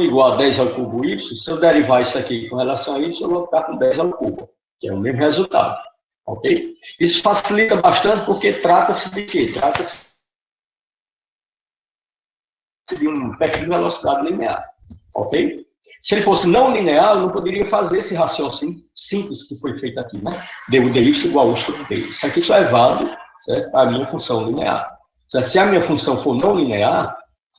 igual a 10 ao cubo y, se eu derivar isso aqui com relação a y, eu vou ficar com 10 ao cubo, que é o mesmo resultado. Ok? Isso facilita bastante porque trata-se de quê? Trata-se de um perfil de velocidade linear. Ok? Se ele fosse não linear, eu não poderia fazer esse raciocínio simples que foi feito aqui, né? Du dy igual a u sobre d. Isso aqui só é válido, certo? Para a minha função linear. Certo? Se a minha função for não linear,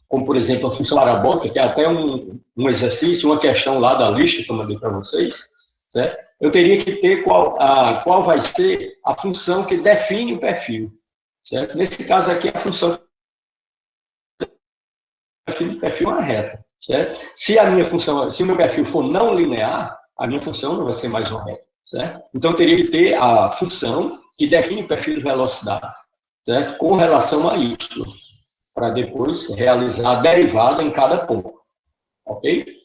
como, por exemplo, a função parabólica, que é até um exercício, uma questão lá da lista que eu mandei para vocês, certo? Eu teria que ter qual vai ser a função que define o perfil. Certo? Nesse caso aqui, a função que define o perfil é uma reta. Certo? Se o meu perfil for não linear, a minha função não vai ser mais uma reta. Certo? Então, eu teria que ter a função que define o perfil de velocidade, certo? Com relação a y, para depois realizar a derivada em cada ponto. Ok?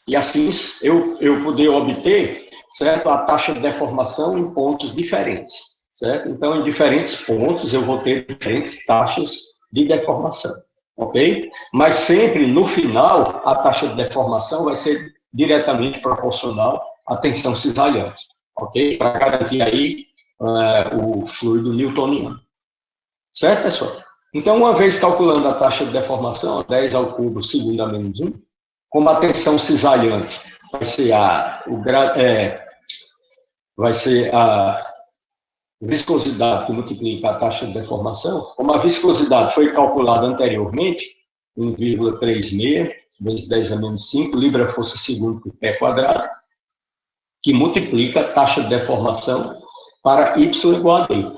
E assim eu poder obter, certo, a taxa de deformação em pontos diferentes. Certo? Então, em diferentes pontos, eu vou ter diferentes taxas de deformação. Ok? Mas sempre, no final, a taxa de deformação vai ser diretamente proporcional à tensão cisalhante. Ok? Para garantir aí o fluido newtoniano. Certo, pessoal? Então, uma vez calculando a taxa de deformação, 10 ao cubo segundo a menos 1, como a tensão cisalhante vai ser a viscosidade que multiplica a taxa de deformação, como a viscosidade foi calculada anteriormente, 1,36 vezes 10 a menos 5, libra-força segundo por pé quadrado, que multiplica a taxa de deformação para y igual a d.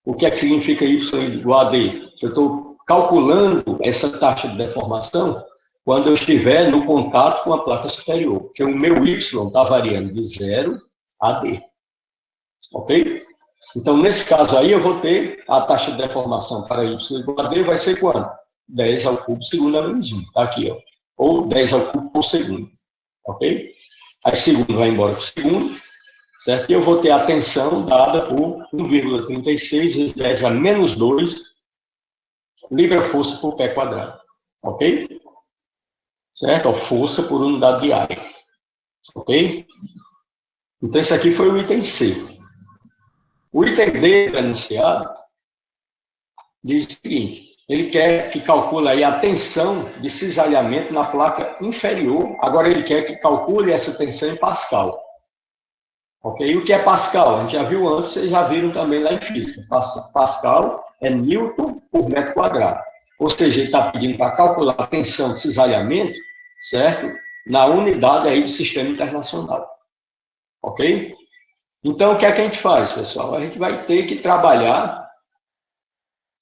O que é que significa y igual a d? Eu estou calculando essa taxa de deformação quando eu estiver no contato com a placa superior, porque o meu y está variando de 0 a d. Ok? Então, nesse caso aí, eu vou ter a taxa de deformação para y igual a d, vai ser quanto? 10 ao cubo segundo a menos 1. Está aqui, ó. Ou 10 ao cubo por segundo. Ok? Aí, segundo vai embora para o segundo. Certo? E eu vou ter a tensão dada por 1,36 vezes 10 a menos 2 libra-força por pé quadrado. Ok? Certo? Ó, força por unidade de área. Ok? Então, esse aqui foi o item C. O item D, enunciado, diz o seguinte: ele quer que calcule aí a tensão de cisalhamento na placa inferior. Agora, ele quer que calcule essa tensão em Pascal. Ok? E o que é Pascal? A gente já viu antes, vocês já viram também lá em física. Pascal é Newton por metro quadrado. Ou seja, ele está pedindo para calcular a tensão de cisalhamento, certo? Na unidade aí do sistema internacional. Ok? Então, o que é que a gente faz, pessoal? A gente vai ter que trabalhar,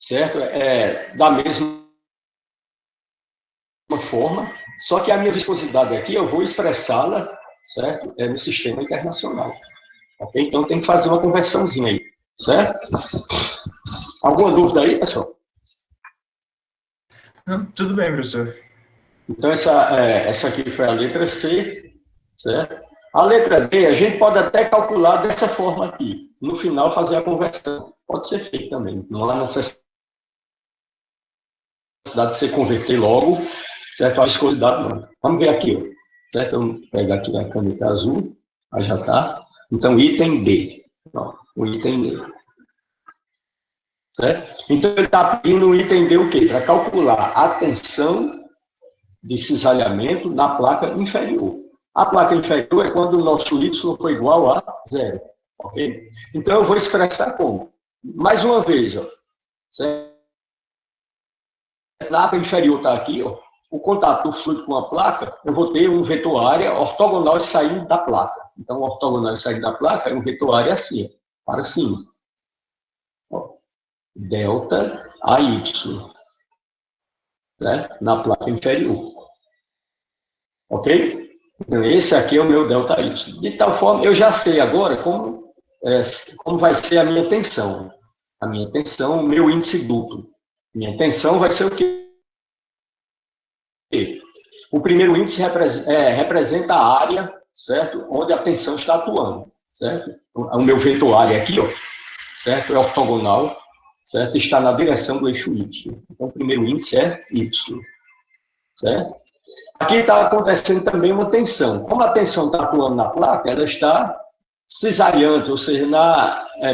certo? Da mesma forma, só que a minha viscosidade aqui, eu vou expressá-la, certo? No sistema internacional. Ok? Então, tem que fazer uma conversãozinha aí, certo? Alguma dúvida aí, pessoal? Não, tudo bem, professor. Então, essa aqui foi a letra C, certo? A letra D, a gente pode até calcular dessa forma aqui. No final, fazer a conversão. Pode ser feito também. Não há necessidade de você converter logo, certo? A viscosidade, não. Vamos ver aqui, ó. Certo? Vamos pegar aqui a caneta azul. Aí já está. Então, item D. Ó, o item D. Certo? Então, ele está pedindo o item D o quê? Para calcular a tensão de cisalhamento na placa inferior. A placa inferior é quando o nosso y for igual a 0. Ok? Então, eu vou expressar como? Mais uma vez, ó. Certo? A placa inferior está aqui, ó. O contato do fluido com a placa, eu vou ter um vetor área ortogonal saindo da placa. Então, o ortogonal saindo da placa é um vetor área assim, ó, para cima. Ó. Delta AY. Certo? Na placa inferior. Ok? Então, esse aqui é o meu ΔY. De tal forma, eu já sei agora como vai ser a minha tensão. A minha tensão, o meu índice duplo. Minha tensão vai ser o quê? O primeiro índice representa a área, certo? Onde a tensão está atuando, certo? O meu vetor área aqui, ó, certo? É ortogonal, certo? Está na direção do eixo Y. Então, o primeiro índice é Y, certo? Aqui está acontecendo também uma tensão. Como a tensão está atuando na placa, ela está cisariante, ou seja,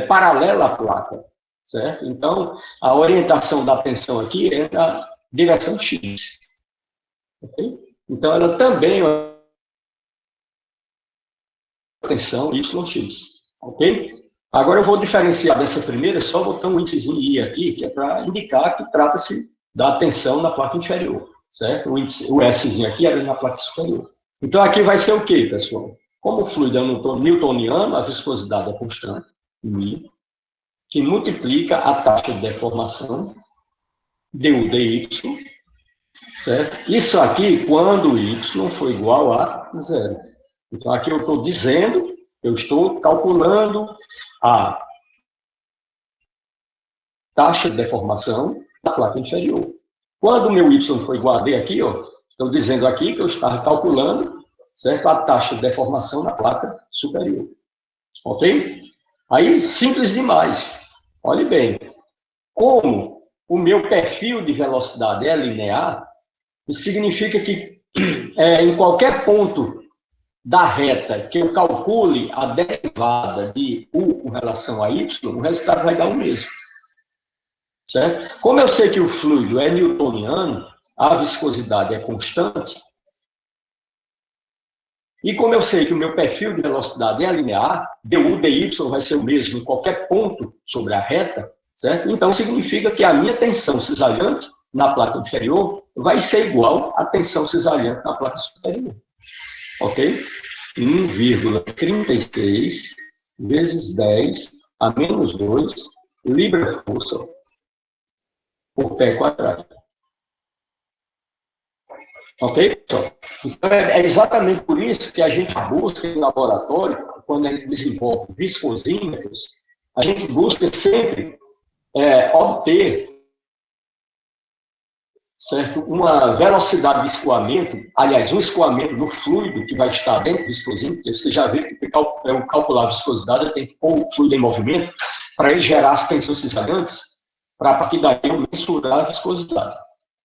paralela à placa, certo? Então, a orientação da tensão aqui é na direção X. Okay? Então, ela também é uma tensão YX. Ok? Agora eu vou diferenciar dessa primeira, só botar um índicezinho I aqui, que é para indicar que trata-se da tensão na placa inferior, certo? O Szinho aqui era na placa superior. Então aqui vai ser o quê, pessoal? Como o fluido é newtoniano, a viscosidade é constante, μ, que multiplica a taxa de deformação, du dy, certo? Isso aqui quando y for igual a zero. Então aqui eu estou dizendo, eu estou calculando a taxa de deformação da placa inferior. Quando o meu y for igual a d aqui, ó, estou dizendo aqui que eu estava calculando, certo, a taxa de deformação da placa superior. Ok? Aí, simples demais. Olhe bem. Como o meu perfil de velocidade é linear, isso significa que em qualquer ponto da reta que eu calcule a derivada de u com relação a y, o resultado vai dar o mesmo. Certo? Como eu sei que o fluido é newtoniano, a viscosidade é constante, e como eu sei que o meu perfil de velocidade é linear, du dy vai ser o mesmo em qualquer ponto sobre a reta, certo? Então significa que a minha tensão cisaliante na placa inferior vai ser igual à tensão cisaliante na placa superior. Ok? 1,36 vezes 10 a menos 2 libra-força por pé quadrado. Ok, pessoal? Então, é exatamente por isso que a gente busca em laboratório, quando a gente desenvolve viscosímetros, a gente busca sempre obter, certo, uma velocidade de escoamento, aliás, um escoamento do fluido que vai estar dentro do viscosímetro. Você já viu que para eu calcular a viscosidade, eu tenho que pôr o fluido em movimento para ele gerar as tensões cisaliantes, para a partir daí eu mensurar a viscosidade.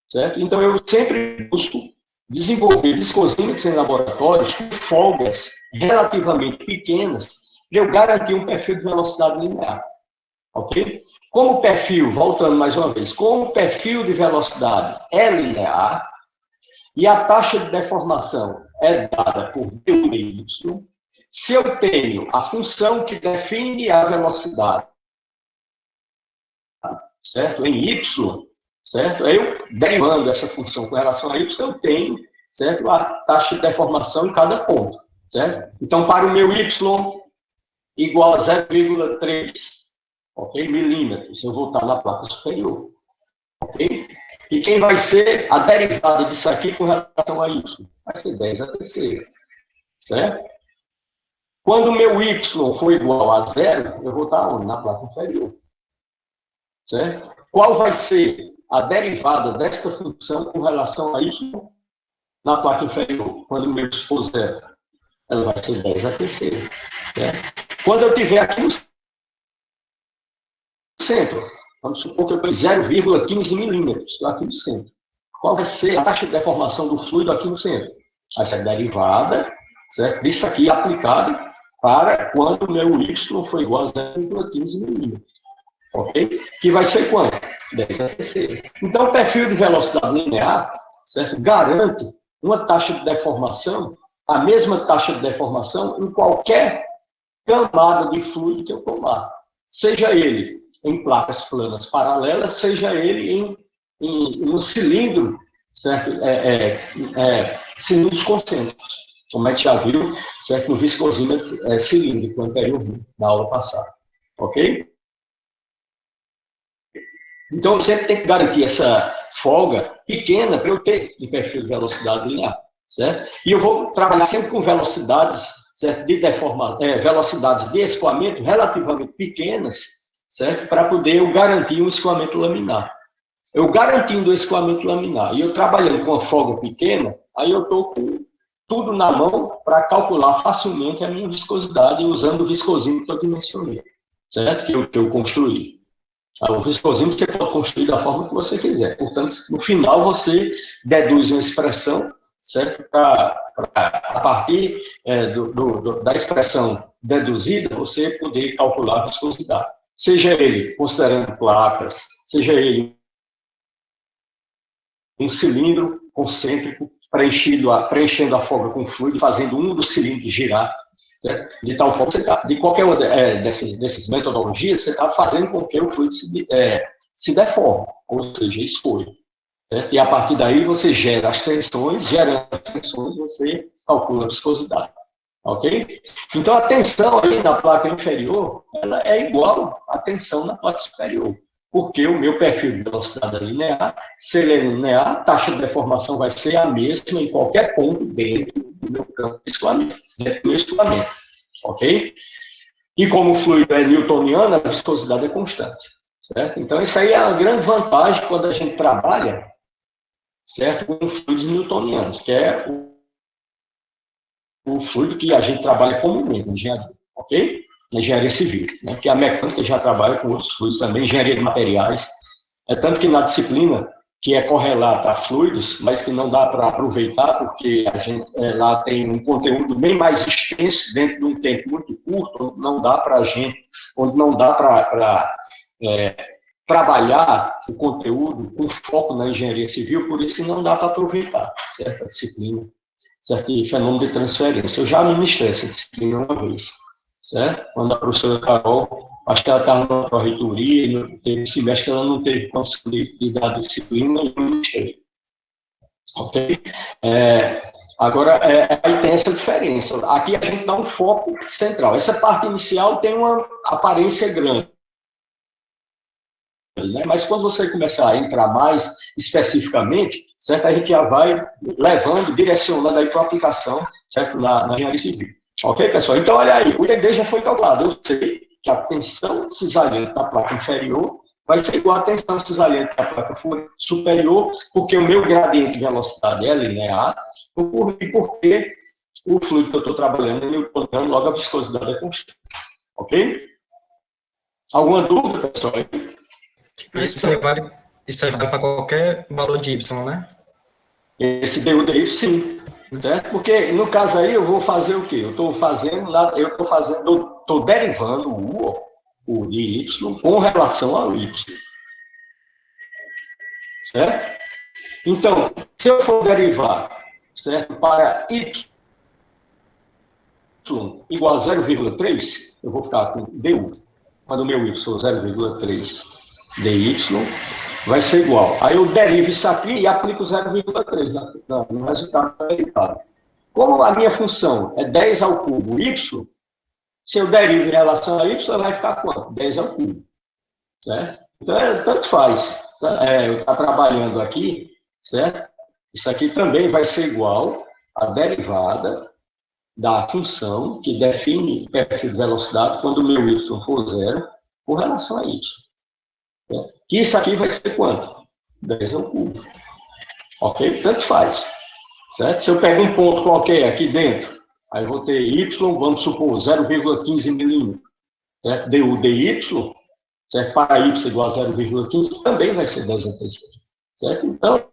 Certo? Então, eu sempre busco desenvolver viscosímetros em laboratórios com folgas relativamente pequenas para eu garantir um perfil de velocidade linear. Ok? Como o perfil, voltando mais uma vez, como o perfil de velocidade é linear e a taxa de deformação é dada por du dy, se eu tenho a função que define a velocidade, certo? Em y, certo? Eu, derivando essa função com relação a y, eu tenho, certo, a taxa de deformação em cada ponto, certo? Então, para o meu y igual a 0,3, ok, milímetros, eu vou estar na placa superior, ok? E quem vai ser a derivada disso aqui com relação a y? Vai ser 10 a terceira, certo? Quando o meu y for igual a zero, eu vou estar onde? Na placa inferior, certo? Qual vai ser a derivada desta função com relação a y na placa inferior? Quando o meu y for zero, ela vai ser 10 a terceira, certo? Quando eu estiver aqui no centro, vamos supor que eu tenho 0,15 milímetros aqui no centro. Qual vai ser a taxa de deformação do fluido aqui no centro? Vai ser a derivada, certo? Isso aqui aplicado para quando o meu y for igual a 0,15 milímetros. Ok? Que vai ser quanto? 10 a terceira. Então, o perfil de velocidade linear, certo? Garante uma taxa de deformação, a mesma taxa de deformação em qualquer camada de fluido que eu tomar. Seja ele em placas planas paralelas, seja ele em um cilindro, certo? Cilindros concêntricos, como a gente já viu, certo? No viscosímetro cilíndrico anterior, na aula passada. Ok? Então, eu sempre tenho que garantir essa folga pequena para eu ter de perfil de velocidade linear, certo? E eu vou trabalhar sempre com velocidades, certo? Velocidades de escoamento relativamente pequenas, certo? Para poder eu garantir um escoamento laminar. Eu garantindo o escoamento laminar e eu trabalhando com uma folga pequena, aí eu estou com tudo na mão para calcular facilmente a minha viscosidade usando o viscosímetro que eu dimensionei, certo? Que eu construí. O viscosímetro você pode construir da forma que você quiser. Portanto, no final você deduz uma expressão, certo? A partir da expressão deduzida, você poder calcular a viscosidade. Seja ele considerando placas, seja ele um cilindro concêntrico preenchendo a folga com fluido, fazendo um dos cilindros girar, certo? De tal forma que de qualquer uma dessas metodologias, você está fazendo com que o fluido se deforme, ou seja, escolha. Certo? E a partir daí você gera as tensões, gerando as tensões, você calcula a viscosidade. Ok? Então a tensão aí na placa inferior, ela é igual à tensão na placa superior. Porque o meu perfil de velocidade é linear, se ele é linear, a taxa de deformação vai ser a mesma em qualquer ponto dentro do meu campo de escoamento, dentro do meu escoamento. Ok? E como o fluido é newtoniano, a viscosidade é constante. Certo? Então isso aí é uma grande vantagem quando a gente trabalha, certo, com fluidos newtonianos, que é o fluido que a gente trabalha comumente na engenharia, ok? Na engenharia civil, né? Porque a mecânica já trabalha com outros fluidos também, engenharia de materiais. É tanto que na disciplina, que é correlata a fluidos, mas que não dá para aproveitar, porque a gente lá tem um conteúdo bem mais extenso, dentro de um tempo muito curto, onde não dá para trabalhar o conteúdo com foco na engenharia civil, por isso que não dá para aproveitar certa disciplina, certo fenômeno de transferência. Eu já ministrei essa disciplina uma vez, certo? Quando a professora Carol, acho que ela estava na pró-reitoria, e no teve semestre que ela não teve condição de dar a disciplina, e eu ministrei. Ok? Agora, aí tem essa diferença. Aqui a gente dá um foco central. Essa parte inicial tem uma aparência grande, né? Mas quando você começar a entrar mais especificamente, certo? A gente já vai levando, direcionando aí para a aplicação, certo? Na engenharia civil. Ok, pessoal? Então, olha aí, o IDD já foi calculado. Eu sei que a tensão cisalhante da placa inferior vai ser igual à tensão cisalhante da placa superior, porque o meu gradiente de velocidade é linear, e porque o fluido que eu estou trabalhando é newtoniano, logo a viscosidade é constante. Ok? Alguma dúvida, pessoal? Isso aí vale para qualquer valor de Y, né? Esse DUDY, sim. Certo? Porque, no caso aí, eu vou fazer o quê? Eu estou derivando o de Y com relação ao Y. Certo? Então, se eu for derivar, certo, para Y igual a 0,3, eu vou ficar com DU. Quando o meu Y for 0,3 dy, vai ser igual. Aí eu derivo isso aqui e aplico 0,3 no resultado derivado. Como a minha função é 10 ao cubo y, se eu derivo em relação a y, vai ficar quanto? 10 ao cubo. Certo? Então, tanto faz. Eu estou trabalhando aqui, certo? Isso aqui também vai ser igual à derivada da função que define o perfil de velocidade quando o meu y for zero com relação a y. Certo? Que isso aqui vai ser quanto? 10 ao cubo. Ok? Tanto faz. Certo? Se eu pego um ponto qualquer aqui dentro, aí eu vou ter y, vamos supor, 0,15 milímetros. Certo? Du dy, certo? Para y igual a 0,15, também vai ser 10 a terceira. Certo? Então,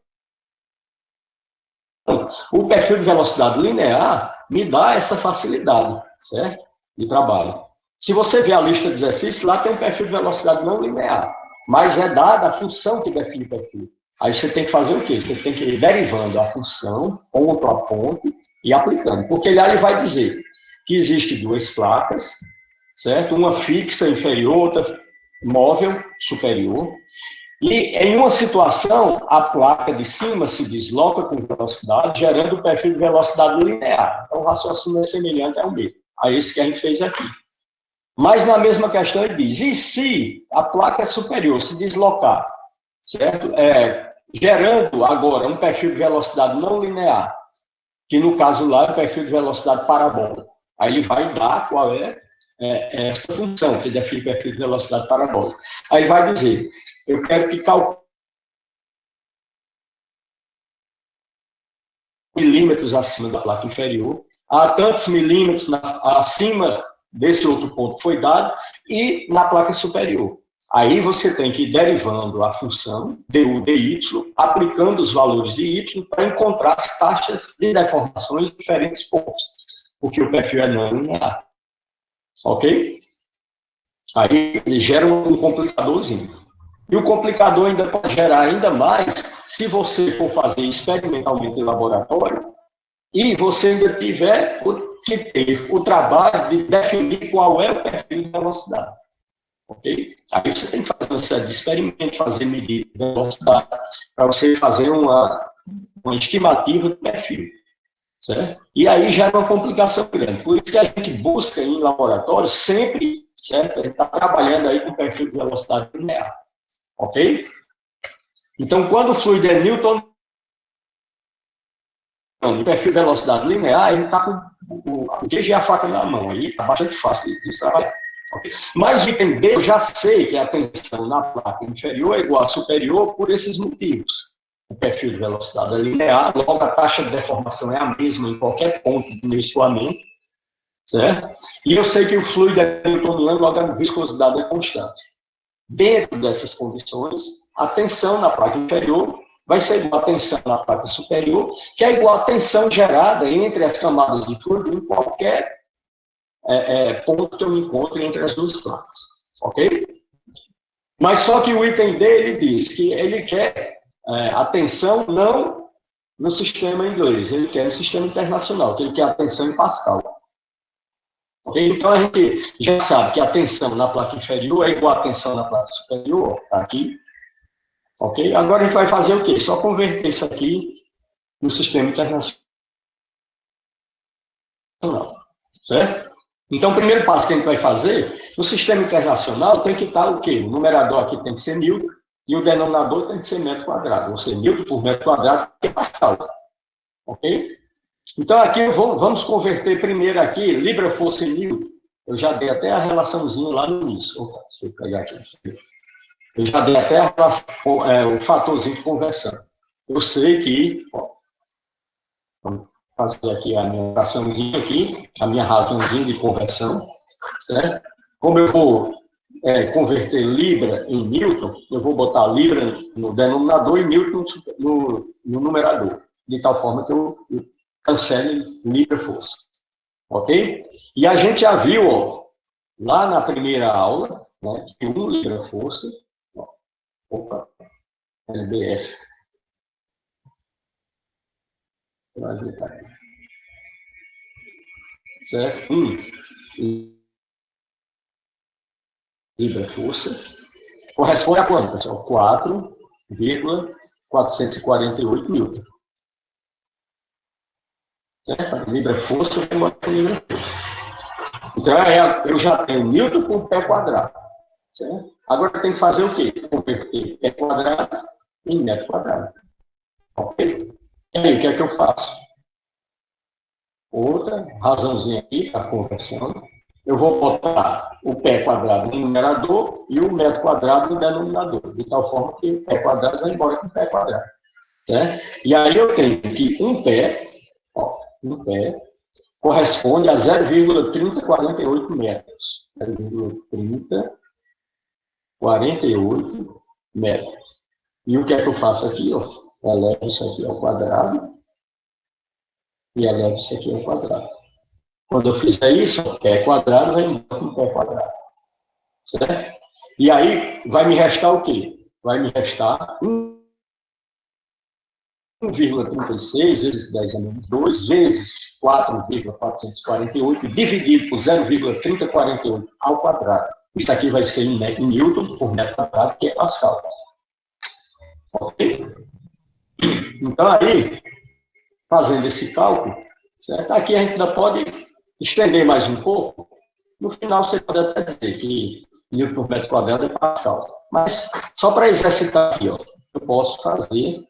o perfil de velocidade linear me dá essa facilidade, certo? De trabalho. Se você ver a lista de exercícios, lá tem um perfil de velocidade não linear, mas é dada a função que define o perfil. Aí você tem que fazer o quê? Você tem que ir derivando a função, ponto a ponto, e aplicando. Porque lá ele vai dizer que existe duas placas, certo? Uma fixa inferior, outra móvel superior. E em uma situação, a placa de cima se desloca com velocidade, gerando o perfil de velocidade linear. Então, o raciocínio é semelhante ao mesmo, a esse que a gente fez aqui. Mas na mesma questão ele diz, e se a placa superior se deslocar, certo? Gerando agora um perfil de velocidade não linear, que no caso lá é o perfil de velocidade parabólica. Aí ele vai dar qual é essa função que define o perfil de velocidade parabólica. Aí vai dizer, eu quero que calcule milímetros acima da placa inferior, há tantos milímetros acima desse outro ponto que foi dado, e na placa superior, Aí você tem que ir derivando a função du dy, aplicando os valores de y para encontrar as taxas de deformações em diferentes pontos, porque o perfil é não linear. Ok? Aí ele gera um complicadorzinho. E o complicador ainda pode gerar ainda mais se você for fazer experimentalmente em laboratório e você ainda tiver que ter o trabalho de definir qual é o perfil de velocidade. Ok? Aí você tem que fazer uma série de experimentos, fazer medida de velocidade, para você fazer uma estimativa do perfil. Certo? E aí já é uma complicação grande. Por isso que a gente busca em laboratório sempre, certo? A gente está trabalhando aí com perfil de velocidade linear. Ok? Então, quando o fluido é Newton, o perfil de velocidade linear, ele está com o queijo e a faca na mão. Aí está bastante fácil de trabalhar. Okay? Mas o item B, eu já sei que a tensão na placa inferior é igual à superior por esses motivos. O perfil de velocidade é linear, logo a taxa de deformação é a mesma em qualquer ponto do meu escoamento, certo? E eu sei que o fluido é newtoniano, logo a viscosidade é constante. Dentro dessas condições, a tensão na placa inferior vai ser igual à tensão na placa superior, que é igual à tensão gerada entre as camadas de fluido em qualquer ponto que eu me encontro entre as duas placas. Ok? Mas só que o item D, ele diz que ele quer a tensão não no sistema inglês, ele quer no sistema internacional, que ele quer a tensão em Pascal. Okay? Então a gente já sabe que a tensão na placa inferior é igual à tensão na placa superior, está aqui. Ok? Agora a gente vai fazer o quê? Só converter isso aqui no sistema internacional. Certo? Então o primeiro passo que a gente vai fazer, no sistema internacional tem que estar o quê? O numerador aqui tem que ser Newton e o denominador tem que ser metro quadrado. Ou seja, Newton por metro quadrado é Pascal. Ok? Então aqui vamos converter primeiro aqui, libra força em Newton. Eu já dei até a relaçãozinha lá no início. Opa, deixa eu pegar aqui. Eu já dei até o fatorzinho de conversão. Eu sei que, vamos fazer aqui a minha razãozinha aqui, a minha razãozinha de conversão, certo? Como eu vou converter libra em newton, eu vou botar libra no denominador e newton no numerador, de tal forma que eu cancele libra força. Ok? E a gente já viu, ó, lá na primeira aula, né, que 1 libra força, opa, LBF. Certo? 1 libra força. Corresponde a quanto, pessoal? 4,448 newton. Certo? Libra força, eu tenho libra força. Então, eu já tenho newton por pé quadrado. Certo? Agora eu tenho que fazer o quê? Converter pé quadrado em metro quadrado. Ok? E aí, o que é que eu faço? Outra razãozinha aqui para a conversão. Eu vou botar o pé quadrado no numerador e o metro quadrado no denominador, de tal forma que o pé quadrado vai embora com o pé quadrado. Certo? E aí eu tenho que um pé corresponde a 0,3048 metros. 0,3048 metros. E o que é que eu faço aqui? Ó? Eu elevo isso aqui ao quadrado e elevo isso aqui ao quadrado. Quando eu fizer isso, pé quadrado vai embora com pé quadrado. Certo? E aí vai me restar o quê? Vai me restar 1,36 vezes 10 a menos 2 vezes 4,448 dividido por 0,3048 ao quadrado. Isso aqui vai ser em newton por metro quadrado, que é Pascal. Ok? Então aí, fazendo esse cálculo, certo? Aqui a gente ainda pode estender mais um pouco. No final você pode até dizer que newton por metro quadrado é Pascal. Mas só para exercitar aqui, ó, eu posso fazer,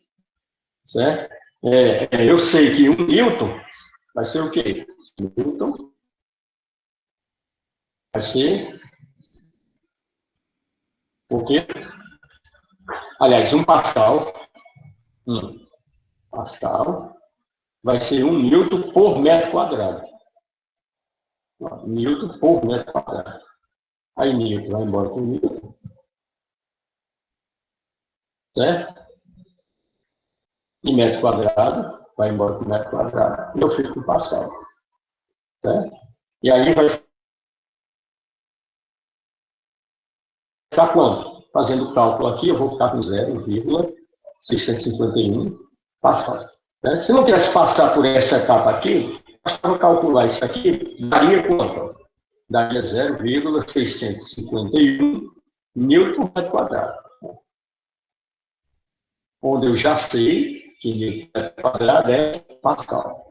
certo? Eu sei que 1 newton vai ser o quê? Newton vai ser o quê? Aliás, 1 Pascal. 1 Pascal vai ser 1 newton por metro quadrado. Newton por metro quadrado. Aí newton vai embora com newton. certo? Em metro quadrado, vai embora com metro quadrado, e eu fico com Pascal, certo? E aí vai ficar quanto? Fazendo o cálculo aqui, eu vou ficar com 0,651 Pascal. Né? Se não quisesse passar por essa etapa aqui, bastava calcular isso aqui, daria quanto? Daria 0,651 Newton por metro quadrado. Onde eu já sei que Newton por metro quadrado é Pascal.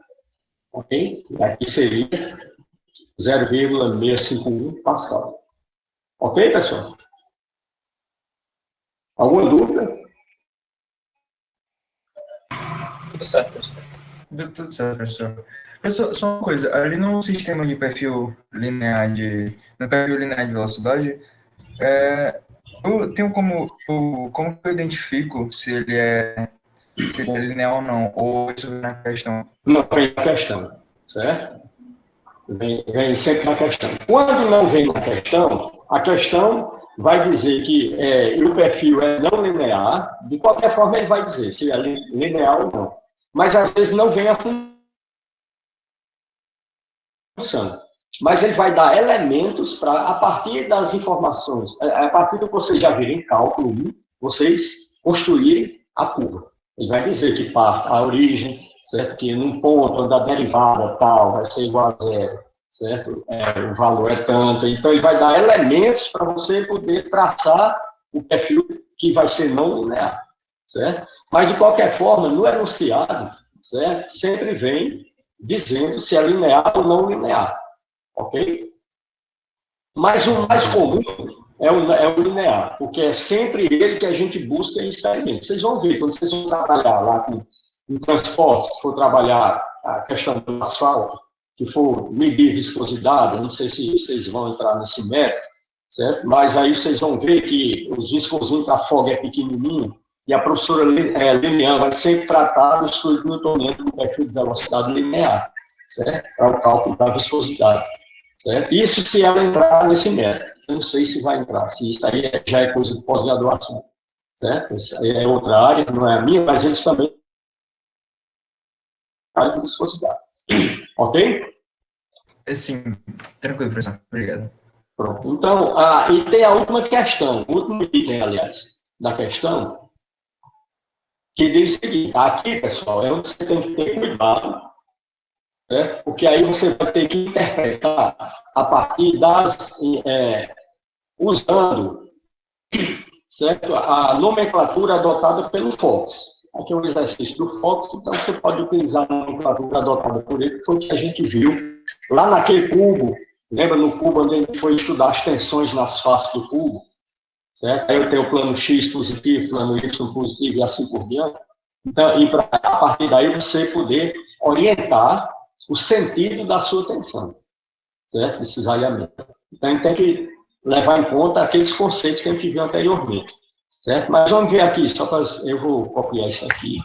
Ok? E aqui seria 0,651 Pascal. Ok, pessoal? Alguma dúvida? Tudo certo, professor. Tudo certo, professor. Professor, só uma coisa, ali no sistema de perfil linear no perfil linear de velocidade, eu tenho como que eu identifico se ele é linear ou não, ou isso vem na questão? Não vem na questão, certo? Vem sempre na questão. Quando não vem na questão, a questão vai dizer que o perfil é não linear, de qualquer forma ele vai dizer se é linear ou não. Mas às vezes não vem a função. Mas ele vai dar elementos para, a partir das informações, a partir do que vocês já viram em cálculo 1, vocês construírem a curva. Ele vai dizer que a origem, certo? Que num ponto onde a derivada tal vai ser igual a zero, certo? O valor é tanto. Então, ele vai dar elementos para você poder traçar o perfil que vai ser não linear, certo? Mas, de qualquer forma, no enunciado, certo? Sempre vem dizendo se é linear ou não linear, ok? Mas o mais comum é o linear, porque é sempre ele que a gente busca em experimentos. Vocês vão ver, quando vocês vão trabalhar lá com transporte, se for trabalhar a questão do asfalto, que for medir viscosidade, eu não sei se vocês vão entrar nesse método, certo? Mas aí vocês vão ver que os viscosinhos da folga é pequenininho, e a professora Lilian vai sempre tratar do estudo newtoniano do perfil de velocidade linear, certo? Para o cálculo da viscosidade. Certo? Isso se ela entrar nesse método. Eu não sei se vai entrar, se isso aí já é coisa de pós-graduação. Certo? Isso aí é outra área, não é a minha, mas eles também área de viscosidade. Ok? Sim, tranquilo, professor. Obrigado. Pronto. Então, e tem a última questão, o último item, aliás, da questão, que diz o seguinte: aqui, pessoal, é onde você tem que ter cuidado, certo? Porque aí você vai ter que interpretar a partir usando, certo? A nomenclatura adotada pelo Fox. Aqui é um exercício do Fox, então você pode utilizar a nomenclatura adotada por ele, que foi o que a gente viu lá naquele cubo. Lembra no cubo onde a gente foi estudar as tensões nas faces do cubo? Certo? Aí eu tenho o plano X positivo, plano Y positivo e assim por diante. Então, e a partir daí você poder orientar o sentido da sua tensão, certo? Desses alinhamentos. Então, a gente tem que levar em conta aqueles conceitos que a gente viu anteriormente, certo? Mas vamos ver aqui, só para eu vou copiar isso aqui.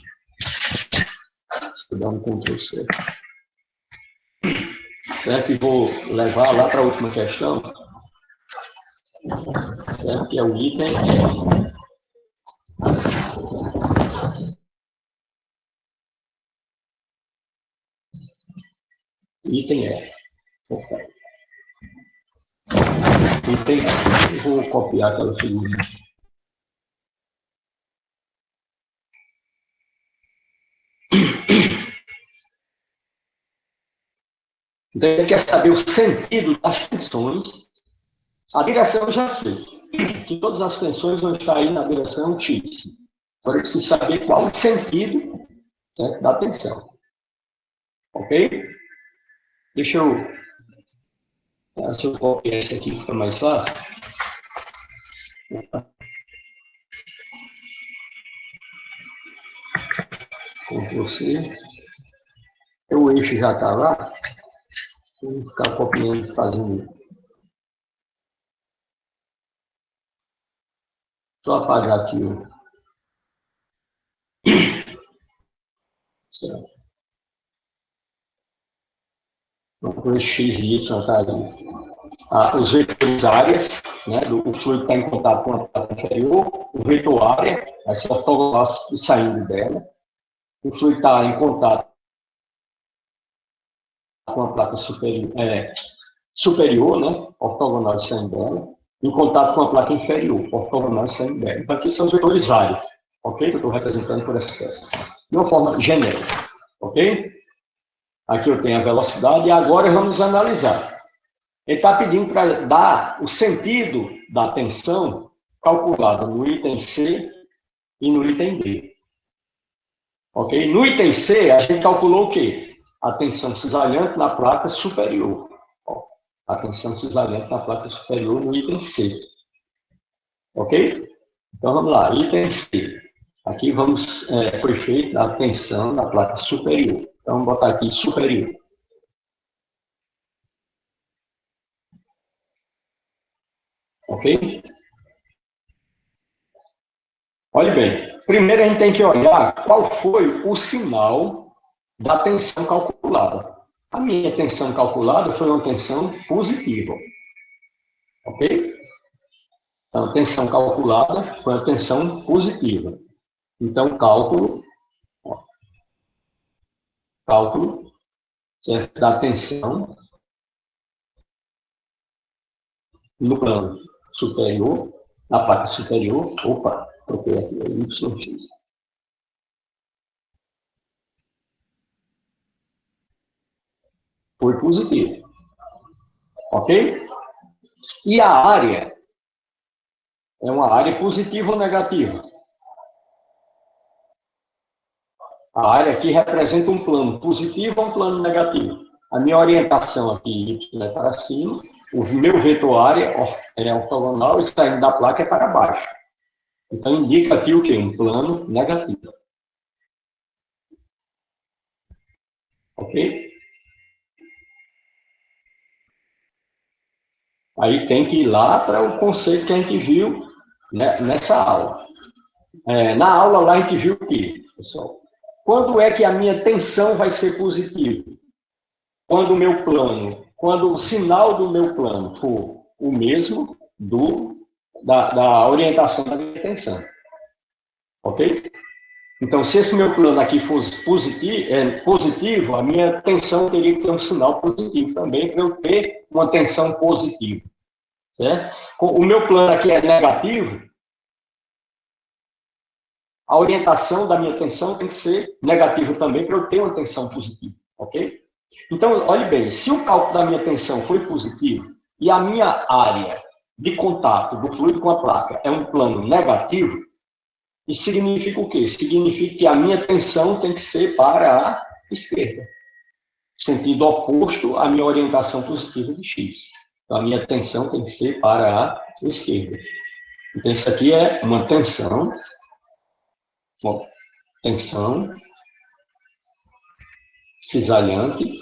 Vou dar um Ctrl+C. Certo? E vou levar lá para a última questão, certo? Que é o item E. Item E. Item E. Eu vou copiar aquela figurinha. Então, ele quer saber o sentido das tensões. A direção eu já sei. Que todas as tensões vão estar aí na direção X. Agora eu preciso saber qual o sentido, certo, da tensão. Ok? Deixa eu. Se eu copiar esse aqui, fica mais fácil. Ctrl+C. O eixo já está lá. Vou ficar copiando, fazendo. Só apagar aqui o. Certo. O eixo X e Y está ali. os vetores áreas, né, o fluido está em contato com a placa inferior, o vetor área vai ser ortogonal saindo dela, o fluido está em contato com a placa superior, né, ortogonal saindo dela, em contato com a placa inferior, ortogonal saindo dela. Então, aqui são os vetores áreas, ok? Que eu estou representando por essa série. De uma forma genérica, ok? Aqui eu tenho a velocidade e agora vamos analisar. Ele está pedindo para dar o sentido da tensão calculada no item C e no item D. Ok? No item C, a gente calculou o quê? A tensão cisalhante na placa superior. Ó, a tensão cisalhante na placa superior no item C. Ok? Então, vamos lá. Item C. Aqui foi feita a tensão na placa superior. Então, vamos botar aqui superior. Ok? Olhe bem, primeiro a gente tem que olhar qual foi o sinal da tensão calculada. A minha tensão calculada foi uma tensão positiva. Ok? Então, a tensão calculada foi uma tensão positiva. Então, cálculo certo, da tensão no plano superior, na parte superior, troquei aqui, YX. Foi positivo. Ok? E a área é uma área positiva ou negativa? A área aqui representa um plano positivo ou um plano negativo? A minha orientação aqui, Y, é para cima. O meu vetor área é ortogonal e saindo da placa é para baixo. Então, indica aqui o quê? Um plano negativo. Ok? Aí tem que ir lá para o conceito que a gente viu, né, nessa aula. Na aula lá a gente viu o quê, pessoal? Quando é que a minha tensão vai ser positiva? Quando o sinal do meu plano for o mesmo da orientação da minha tensão. Ok? Então, se esse meu plano aqui fosse positivo, a minha tensão teria que ter um sinal positivo também para eu ter uma tensão positiva. Certo? O meu plano aqui é negativo, a orientação da minha tensão tem que ser negativa também para eu ter uma tensão positiva. Ok? Então, olhe bem, se o cálculo da minha tensão foi positivo e a minha área de contato do fluido com a placa é um plano negativo, isso significa o quê? Significa que a minha tensão tem que ser para a esquerda, sentido oposto à minha orientação positiva de X. Então, a minha tensão tem que ser para a esquerda. Então, isso aqui é uma tensão cisalhante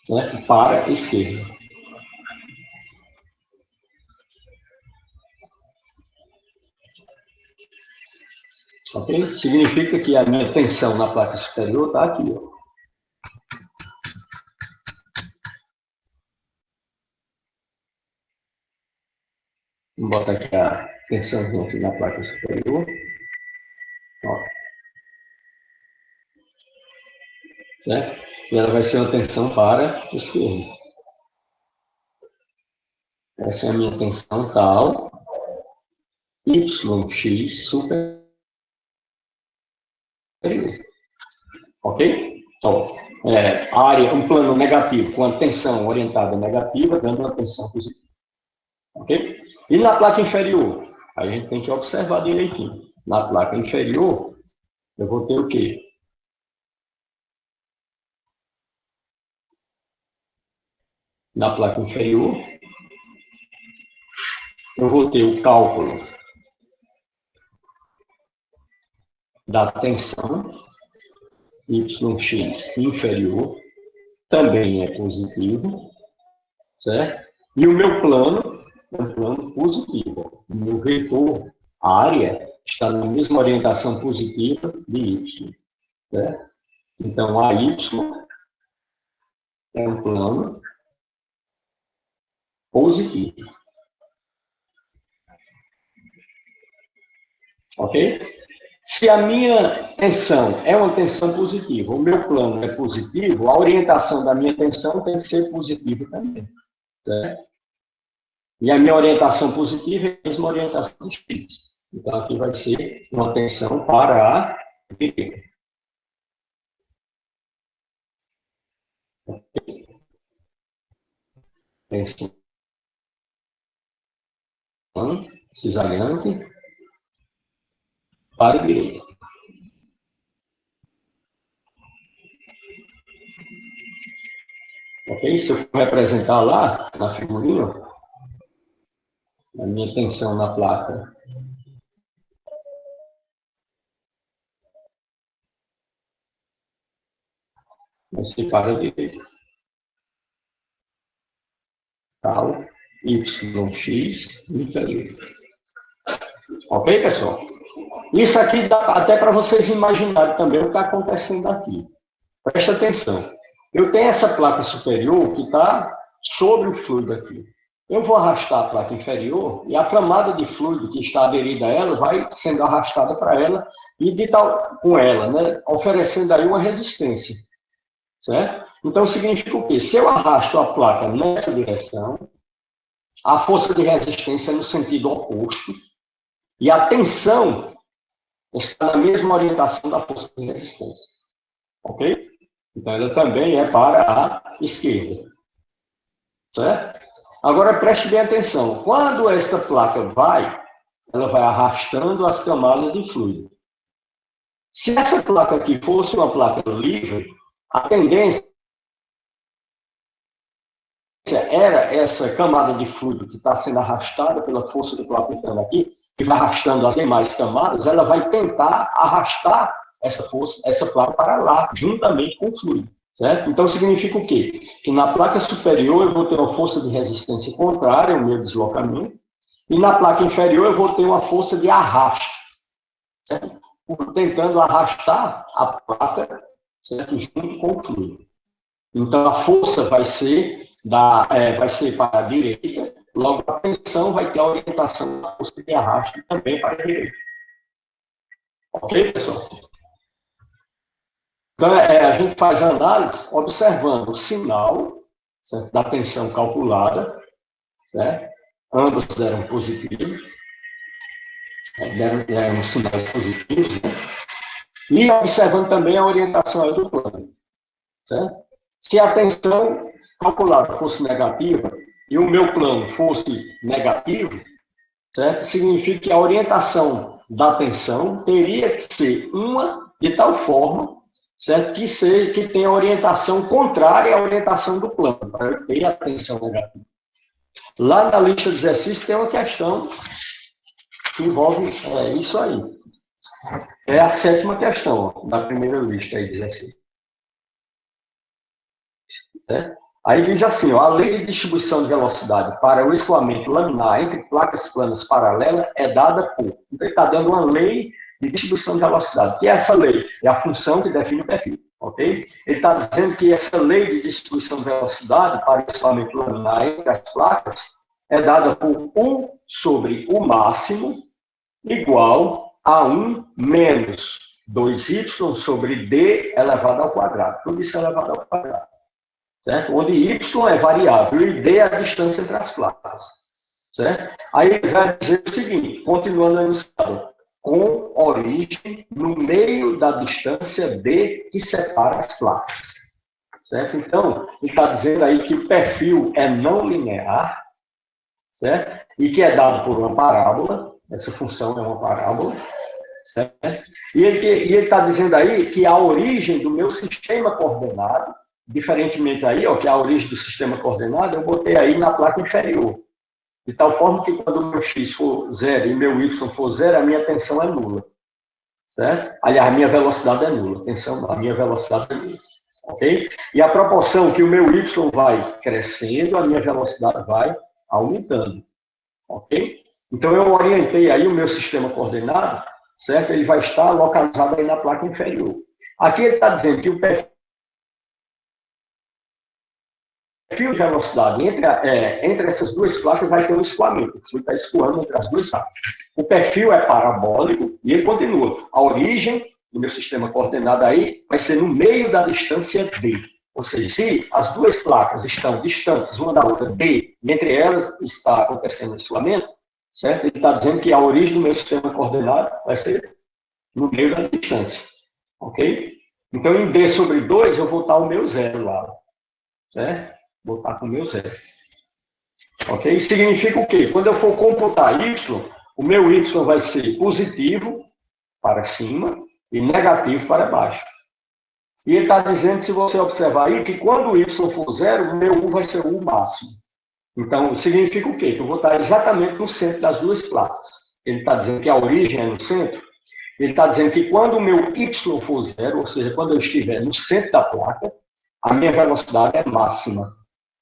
certo? Para a esquerda. Ok? Significa que a minha tensão na placa superior está aqui. Ó. Vou botar aqui a tensão aqui na placa superior. Ó. Certo? E ela vai ser uma tensão para a esquerda. Essa é a minha tensão tal. YX superior. Ok? Então, área, um plano negativo com a tensão orientada negativa, dando uma tensão positiva. Ok? E na placa inferior? Aí a gente tem que observar direitinho. Na placa inferior, eu vou ter o quê? Na placa inferior, eu vou ter o cálculo da tensão YX inferior, também é positivo, certo? E o meu plano é um plano positivo. O meu vetor, a área, está na mesma orientação positiva de Y, certo? Então, AY é um plano positivo. Ok? Se a minha tensão é uma tensão positiva, o meu plano é positivo, a orientação da minha tensão tem que ser positiva também. Certo? E a minha orientação positiva é a mesma orientação de X. Então, aqui vai ser uma tensão para a direita. Tensão cisalhante para a direita. Ok? Se eu for representar lá, na figurinha, a minha tensão na placa vai ser para a direita. Tal, YX inferior. Ok, pessoal? Isso aqui dá até para vocês imaginarem também o que está acontecendo aqui. Presta atenção. Eu tenho essa placa superior que está sobre o fluido aqui. Eu vou arrastar a placa inferior e a camada de fluido que está aderida a ela vai sendo arrastada para ela e de tal com ela, né, oferecendo aí uma resistência. Certo? Então, significa o quê? Se eu arrasto a placa nessa direção, a força de resistência é no sentido oposto e a tensão está na mesma orientação da força de resistência. Ok? Então, ela também é para a esquerda. Certo? Agora, preste bem atenção. Quando esta placa ela vai arrastando as camadas de fluido. Se essa placa aqui fosse uma placa livre, a tendência era essa camada de fluido que está sendo arrastada pela força do placa interna aqui, que vai arrastando as demais camadas, ela vai tentar arrastar essa placa para lá, juntamente com o fluido. Certo? Então, significa o quê? Que na placa superior eu vou ter uma força de resistência contrária ao meu deslocamento, e na placa inferior eu vou ter uma força de arrasto, certo? Tentando arrastar a placa, certo? Junto com o fluido. Então, a força vai ser para a direita, logo a tensão vai ter a orientação da força de arrasto também para a direita. Ok, pessoal? Então, a gente faz a análise observando o sinal, certo, da tensão calculada, certo? Ambos deram positivo, deram sinais positivos, né? E observando também a orientação do plano. Certo? Se a tensão calculada fosse negativa e o meu plano fosse negativo, certo? Significa que a orientação da tensão teria que ser uma de tal forma, certo? Que tenha orientação contrária à orientação do plano, para eu ter a tensão negativa. Lá na lista de exercícios tem uma questão que envolve isso aí. É a 7ª questão da primeira lista aí de exercícios. Certo? Aí diz assim, ó, a lei de distribuição de velocidade para o escoamento laminar entre placas planas paralelas é dada por... Então, ele está dando uma lei de distribuição de velocidade. Que é essa lei? É a função que define o perfil. Ok? Ele está dizendo que essa lei de distribuição de velocidade para o escoamento laminar entre as placas é dada por 1 sobre o máximo igual a 1 menos 2y sobre d elevado ao quadrado. Tudo isso elevado ao quadrado. Certo? Onde y é variável e d é a distância entre as placas. Certo? Aí ele vai dizer o seguinte, continuando aí no estado, com origem no meio da distância d que separa as placas. Certo? Então, ele está dizendo aí que o perfil é não linear, certo? E que é dado por uma parábola, essa função é uma parábola, certo? E ele está dizendo aí que a origem do meu sistema coordenado, diferentemente aí, ó, que a origem do sistema coordenado, eu botei aí na placa inferior. De tal forma que quando o meu x for 0 e meu y for 0, a minha tensão é nula. Certo? Aliás, a minha velocidade é nula. A minha velocidade é nula. Ok? E a proporção que o meu y vai crescendo, a minha velocidade vai aumentando. Ok? Então, eu orientei aí o meu sistema coordenado, certo? Ele vai estar localizado aí na placa inferior. Aqui ele está dizendo que o perfil de velocidade entre essas duas placas vai ter um escoamento. O fluido está escoando entre as duas placas. O perfil é parabólico e ele continua. A origem do meu sistema coordenado aí vai ser no meio da distância D. Ou seja, se as duas placas estão distantes uma da outra, D, e entre elas está acontecendo o escoamento, certo? Ele está dizendo que a origem do meu sistema coordenado vai ser no meio da distância. Ok? Então, em D sobre 2, eu vou estar o meu zero lá. Certo? Vou estar com o meu zero. Ok? Significa o quê? Quando eu for computar Y, o meu Y vai ser positivo para cima e negativo para baixo. E ele está dizendo, se você observar aí, que quando o Y for zero, o meu U vai ser o U máximo. Então, significa o quê? Que eu vou estar exatamente no centro das duas placas. Ele está dizendo que a origem é no centro. Ele está dizendo que quando o meu Y for zero, ou seja, quando eu estiver no centro da placa, a minha velocidade é máxima.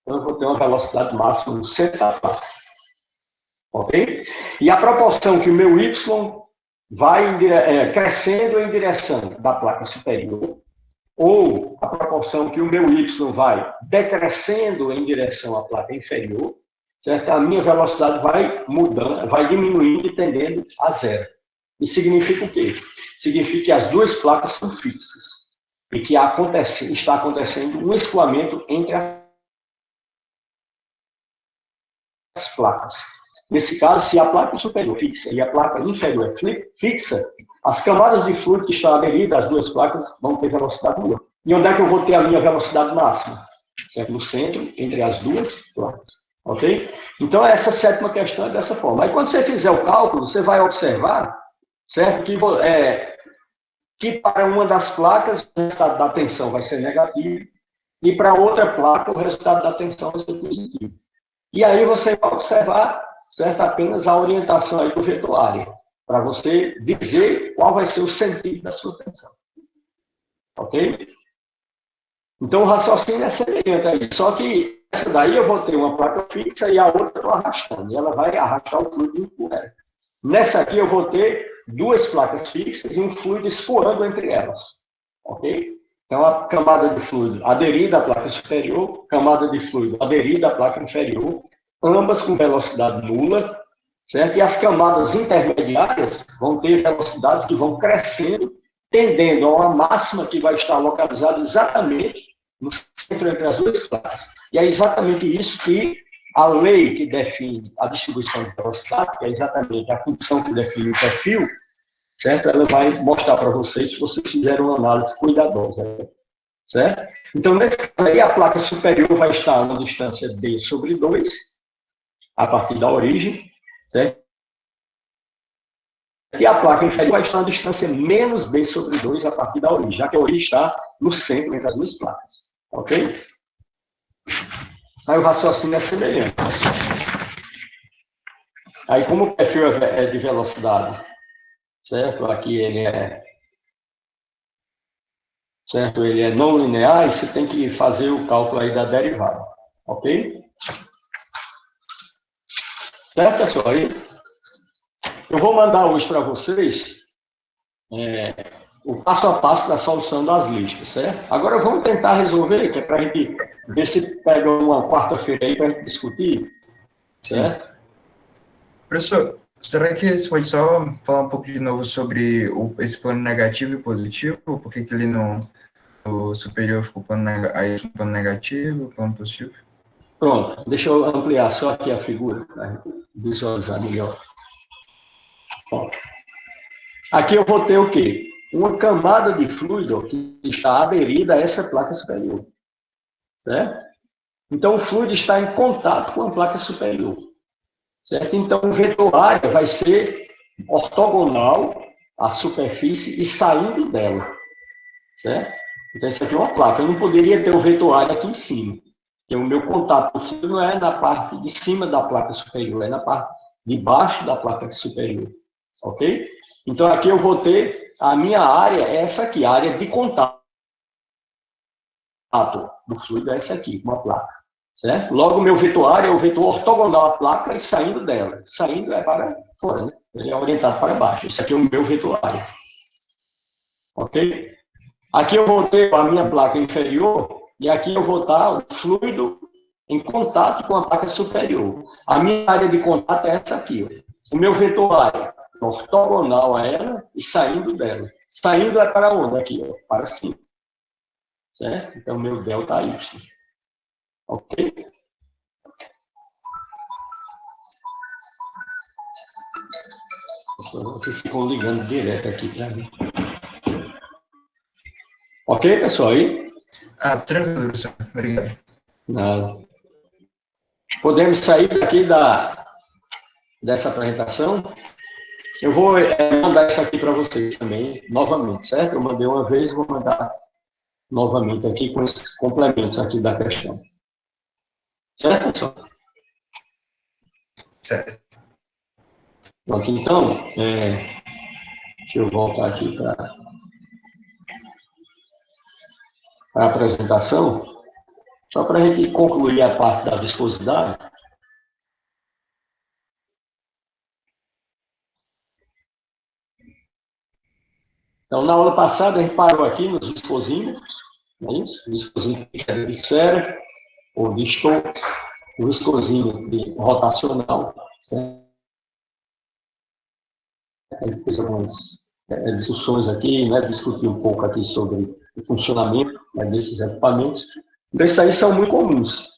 Então, eu vou ter uma velocidade máxima no centro da placa. Ok? E a proporção que o meu Y vai crescendo em direção da placa superior, ou a proporção que o meu Y vai decrescendo em direção à placa inferior, certo? A minha velocidade vai mudando, vai diminuindo e tendendo a zero. Isso significa o quê? Significa que as duas placas são fixas e que está acontecendo um escoamento entre as placas. Nesse caso, se a placa superior é fixa e a placa inferior é fixa, as camadas de fluido que estão aderidas às duas placas vão ter velocidade nula. E onde é que eu vou ter a minha velocidade máxima? Certo? No centro, entre as duas placas. Ok? Então, essa sétima questão é dessa forma. Aí, quando você fizer o cálculo, você vai observar, certo? Que para uma das placas, o resultado da tensão vai ser negativo, e para outra placa, o resultado da tensão vai ser positivo. E aí você vai observar, certo, apenas a orientação aí do vetor área, para você dizer qual vai ser o sentido da sua tensão. Ok? Então, o raciocínio é semelhante aí. Só que essa daí eu vou ter uma placa fixa e a outra eu estou arrastando. E ela vai arrastar o fluido por ela. Nessa aqui eu vou ter duas placas fixas e um fluido escoando entre elas. Ok? Então, a camada de fluido aderida à placa superior, camada de fluido aderida à placa inferior, ambas com velocidade nula, certo? E as camadas intermediárias vão ter velocidades que vão crescendo, tendendo a uma máxima que vai estar localizada exatamente no centro entre as duas placas. E é exatamente isso que a lei que define a distribuição de velocidade, que é exatamente a função que define o perfil, certo? Ela vai mostrar para vocês se vocês fizerem uma análise cuidadosa, certo? Então, nesse caso aí, a placa superior vai estar na distância D sobre 2, a partir da origem, certo? E a placa inferior vai estar na distância menos D sobre 2 a partir da origem, já que a origem está no centro entre as duas placas. Ok? Aí o raciocínio é semelhante. Aí, como o perfil é de velocidade, certo? Aqui ele é não linear, e você tem que fazer o cálculo aí da derivada. Ok? Certo, pessoal? Aí, eu vou mandar hoje para vocês o passo a passo da solução das listas, certo? Agora vamos tentar resolver, que é para a gente ver se pega uma quarta-feira aí para a gente discutir, certo? Professor, será que você pode só falar um pouco de novo sobre esse plano negativo e positivo? Por que ele no superior ficou plano negativo, plano positivo? Pronto, deixa eu ampliar só aqui a figura, para visualizar melhor. Bom, aqui eu vou ter o quê? Uma camada de fluido que está aderida a essa placa superior. Certo? Então, o fluido está em contato com a placa superior. Certo? Então, o vetor área vai ser ortogonal à superfície e saindo dela. Certo? Então, isso aqui é uma placa. Eu não poderia ter o vetor área aqui em cima. Porque o meu contato com o fluido não é na parte de cima da placa superior, é na parte de baixo da placa superior. Ok? Então, aqui eu vou ter a minha área, essa aqui, a área de contato do fluido é essa aqui, uma placa. Certo? Logo, o meu vetor área é o vetor ortogonal à placa e saindo dela. Saindo é para fora, né? Ele é orientado para baixo. Esse aqui é o meu vetor área. Ok? Aqui eu vou ter a minha placa inferior e aqui eu vou estar o fluido em contato com a placa superior. A minha área de contato é essa aqui. Ó. O meu vetor área ortogonal a ela e saindo dela. Saindo é para onde? Aqui, ó, para cima. Certo? Então, meu delta Y. Ok? Que ficam ligando direto aqui para mim. Ok, pessoal? Aí? Tranquilo, professor. Obrigado. Nada. Podemos sair daqui dessa apresentação. Eu vou mandar isso aqui para vocês também, novamente, certo? Eu mandei uma vez, vou mandar novamente aqui com esses complementos aqui da questão. Certo, pessoal? Certo. Pronto, então, deixa eu voltar aqui para a apresentação, só para a gente concluir a parte da viscosidade. Então, na aula passada, a gente parou aqui nos viscosímetros, não é isso? Viscosímetro de esfera, ou de Stokes, o viscosímetro rotacional, certo? A gente fez algumas discussões aqui, né, discutir um pouco aqui sobre o funcionamento, né, desses equipamentos. Então, isso aí são muito comuns,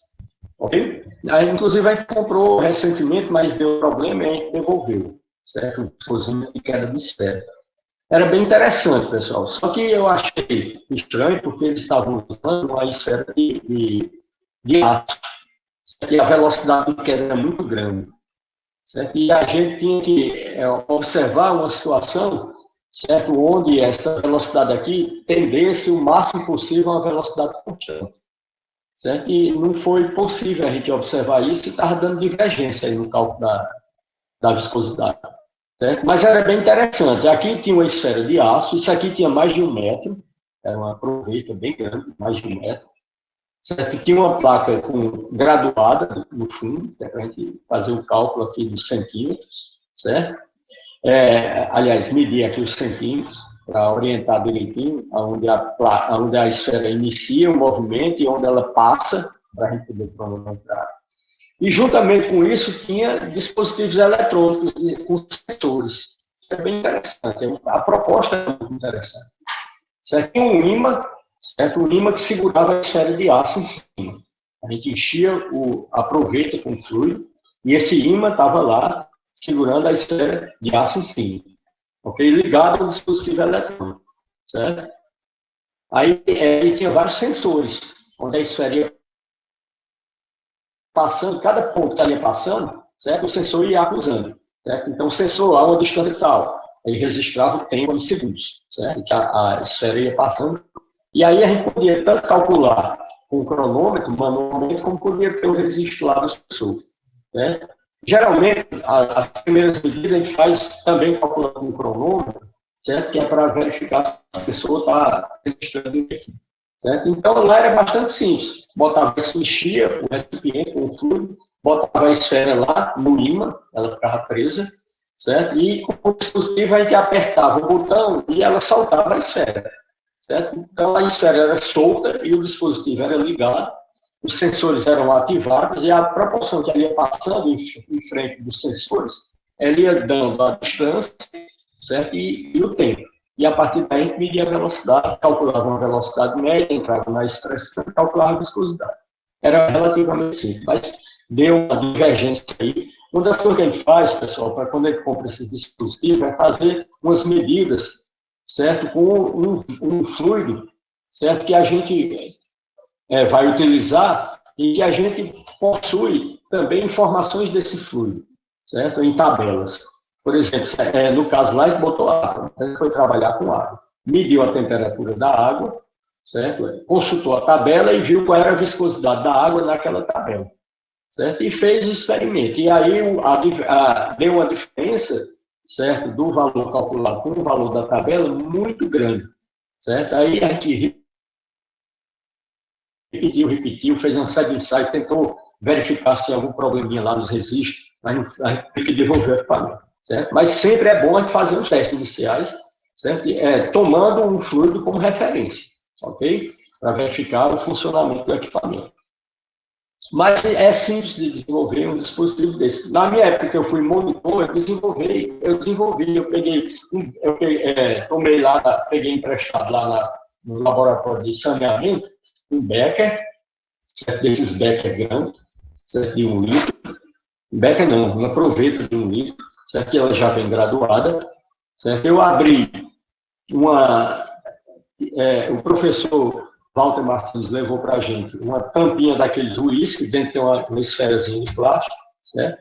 ok? Aí, inclusive, a gente comprou recentemente, mas deu problema e a gente devolveu, certo? O dispositivo de queda de esfera. Era bem interessante, pessoal, só que eu achei estranho porque eles estavam usando uma esfera de aço, e a velocidade de queda era muito grande. Certo? E a gente tinha que observar uma situação, certo, onde essa velocidade aqui tendesse o máximo possível a uma velocidade constante. Certo? E não foi possível a gente observar isso e estava dando divergência aí no cálculo da viscosidade. Certo? Mas era bem interessante. Aqui tinha uma esfera de aço, isso aqui tinha mais de 1 metro, era uma proveta bem grande, mais de 1 metro. Certo? Tinha uma placa graduada no fundo, para a gente fazer o cálculo aqui dos centímetros, certo? Aliás, medir aqui os centímetros, para orientar direitinho onde a esfera inicia o movimento e onde ela passa, para a gente poder cronometrar. E, juntamente com isso, tinha dispositivos eletrônicos com sensores. É bem interessante, a proposta é muito interessante. Certo? Tinha um ímã, certo? Um ímã que segurava a esfera de aço em cima. A gente enchia a proveta com fluido e esse ímã estava lá segurando a esfera de aço em cima. Ok? Ligado ao dispositivo eletrônico. Certo? Aí ele tinha vários sensores, onde a esfera ia passando, cada ponto que ela ia passando, certo? O sensor ia acusando. Certo? Então, o sensor a uma distância tal, ele registrava o tempo em segundos, certo? Que a esfera ia passando. E aí a gente podia tanto calcular com o cronômetro manualmente, como podia ter o registro lá do sensor. Né? Geralmente, as primeiras medidas a gente faz também calculando com o cronômetro, certo? Que é para verificar se a pessoa está registrando aqui. Certo? Então, lá era bastante simples. Botava, enchia o recipiente com o fluido, botava a esfera lá no ímã, ela ficava presa, certo? E com o dispositivo a gente apertava o botão e ela soltava a esfera. Certo? Então, a esfera era solta e o dispositivo era ligado, os sensores eram ativados e a proporção que ela ia passando em frente dos sensores, ela ia dando a distância, certo? E o tempo. E a partir daí a gente media a velocidade, calculava uma velocidade média, entrava na expressão e calculava a viscosidade. Era relativamente simples, mas deu uma divergência aí. Uma das coisas que a gente faz, pessoal, para quando a gente compra esses dispositivos, é fazer umas medidas, certo? Com um fluido, certo? Que a gente vai utilizar e que a gente possui também informações desse fluido, certo? Em tabelas. Por exemplo, no caso lá, a gente botou água, a gente foi trabalhar com água. Mediu a temperatura da água, certo? Consultou a tabela e viu qual era a viscosidade da água naquela tabela, certo? E fez o experimento. E aí deu uma diferença, certo? Do valor calculado com o valor da tabela muito grande, certo? Aí a gente repetiu, fez um side insight, tentou verificar se tinha algum probleminha lá nos registros, mas a gente teve que devolver o equipamento. Certo? Mas sempre é bom a gente fazer os testes iniciais, certo? Tomando um fluido como referência, ok? Para verificar o funcionamento do equipamento. Mas é simples de desenvolver um dispositivo desse. Na minha época que eu fui monitor, peguei emprestado lá no laboratório de saneamento, um Becker, certo? Desses Becker grandes, certo? De 1 litro. Becker não, uma proveta de 1 litro, certo? Que ela já vem graduada, certo? Eu abri o professor Walter Martins levou para a gente uma tampinha daqueles uísque, dentro tem uma esferazinha de plástico, certo?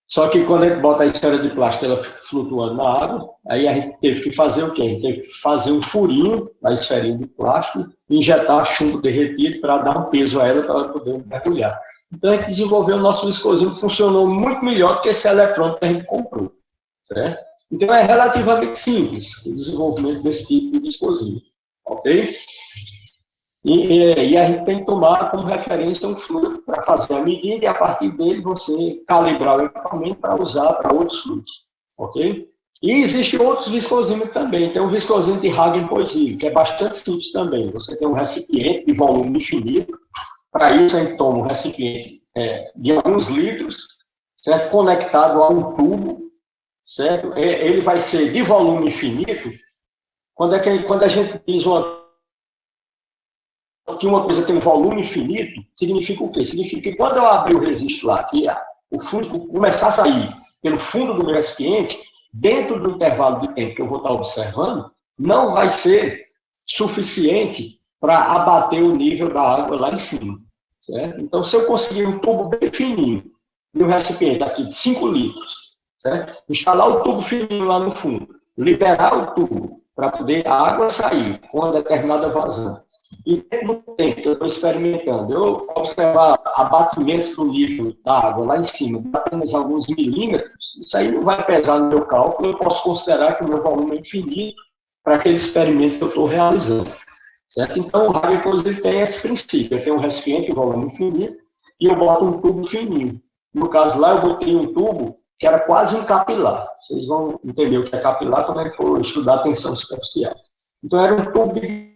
Só que quando a gente bota a esfera de plástico, ela flutuando na água, aí a gente teve que fazer o quê? A gente teve que fazer um furinho na esferinha de plástico, injetar chumbo derretido para dar um peso a ela para ela poder mergulhar. Então a gente desenvolveu o nosso viscosinho que funcionou muito melhor do que esse eletrônico que a gente comprou, certo? Então é relativamente simples o desenvolvimento desse tipo de viscosinho, ok? E a gente tem que tomar como referência um fluido para fazer a medida e, a partir dele, você calibrar o equipamento para usar para outros fluidos, ok? E existem outros viscosímetros também. Tem um viscosímetro de Hagen-Poiseuille, que é bastante simples também. Você tem um recipiente de volume infinito. Para isso, a gente toma um recipiente de alguns litros, certo? Conectado a um tubo, certo? Ele vai ser de volume infinito. Quando a gente diz que uma coisa tem um volume infinito, significa o quê? Significa que quando eu abrir o registro lá, que o fluido começar a sair pelo fundo do meu recipiente, dentro do intervalo de tempo que eu vou estar observando, não vai ser suficiente para abater o nível da água lá em cima, certo? Então, se eu conseguir um tubo bem fininho, de um recipiente aqui de 5 litros, certo? Instalar o tubo fininho lá no fundo, liberar o tubo para poder a água sair com uma determinada vazão, e dentro do tempo que eu estou experimentando, eu observar abatimentos do nível da água lá em cima, de apenas alguns milímetros, isso aí não vai pesar no meu cálculo, eu posso considerar que o meu volume é infinito para aquele experimento que eu estou realizando, certo? Então, o Hagen-Poiseuille tem esse princípio, eu tenho um recipiente de volume infinito e eu boto um tubo fininho. No caso lá, eu botei um tubo que era quase um capilar. Vocês vão entender o que é capilar quando a gente for estudar a tensão superficial. Então, era um tubo de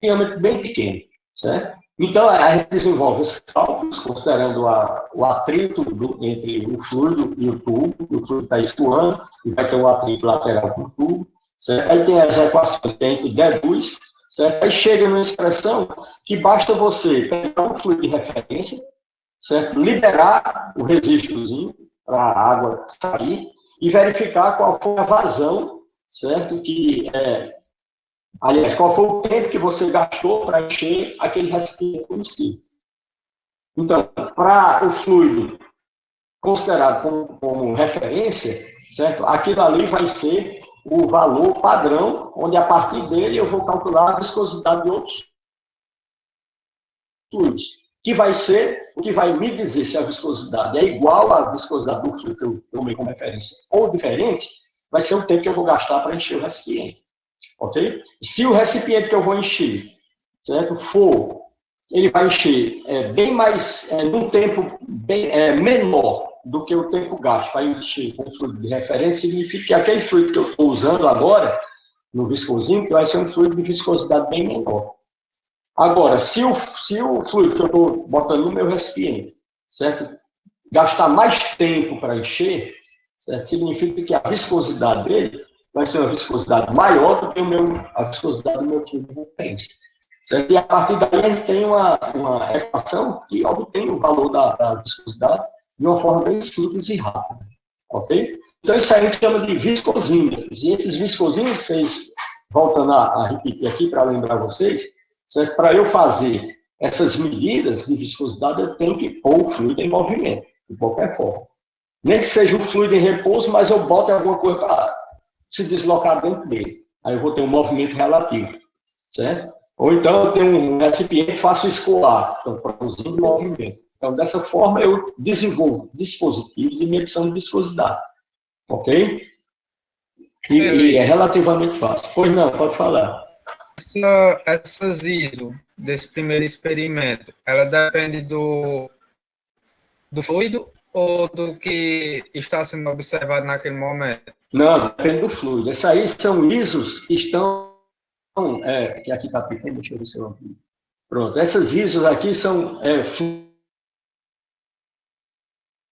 diâmetro bem pequeno, certo? Então, a gente desenvolve esses cálculos, considerando o atrito entre o fluido e o tubo, o fluido está escoando, e vai ter um atrito lateral com o tubo, certo? Aí tem as equações que a gente deduz, certo? Aí chega numa expressão que basta você pegar um fluido de referência, certo? Liberar o registrozinho para a água sair e verificar qual foi a vazão, certo? Aliás, qual foi o tempo que você gastou para encher aquele recipiente em si. Então, para o fluido considerado como referência, certo? Aquilo ali vai ser o valor padrão, onde a partir dele eu vou calcular a viscosidade de outros fluidos, que vai ser o que vai me dizer se a viscosidade é igual à viscosidade do fluido que eu tomei como referência ou diferente, vai ser o tempo que eu vou gastar para encher o recipiente. Ok? Se o recipiente que eu vou encher, certo, ele vai encher bem mais, num tempo bem menor do que o tempo gasto para encher com fluido de referência, significa que aquele fluido que eu estou usando agora, no viscosinho, vai ser um fluido de viscosidade bem menor. Agora, se o fluido que eu estou botando no meu recipiente, certo, gastar mais tempo para encher, certo, significa que a viscosidade dele vai ser uma viscosidade maior do que a viscosidade do meu fluido de referência. Certo? E a partir daí a gente tem uma equação que obtém o valor da viscosidade de uma forma bem simples e rápida. Ok? Então isso aí a gente chama de viscosímetros. E esses viscosímetros, voltando a repetir aqui para lembrar vocês, para eu fazer essas medidas de viscosidade, eu tenho que pôr o fluido em movimento, de qualquer forma. Nem que seja um fluido em repouso, mas eu boto alguma coisa para se deslocar dentro dele. Aí eu vou ter um movimento relativo, certo? Ou então eu tenho um recipiente e faço escoar, então produzindo movimento. Então, dessa forma, eu desenvolvo dispositivos de medição de viscosidade, ok? E é relativamente fácil. Pois não, pode falar. Essas ISO desse primeiro experimento, ela depende do fluido ou do que está sendo observado naquele momento? Não, depende do fluido. Essas aí são ISOs que estão... que aqui está pequeno, deixa eu ver se eu amplo. Pronto, essas ISOs aqui são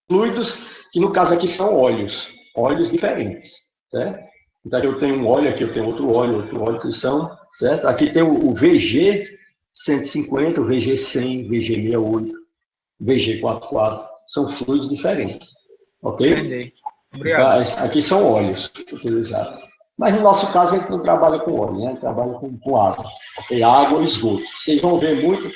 fluidos, que no caso aqui são óleos diferentes, certo? Então aqui eu tenho um óleo, aqui eu tenho outro óleo que são, certo? Aqui tem o VG 150, o VG 100, VG 68, VG 44, são fluidos diferentes, ok? Entendi. Obrigado. Então, aqui são óleos utilizados. Mas no nosso caso a gente não trabalha com óleo, né? A gente trabalha com água, ok? Água e esgoto. Vocês vão ver muito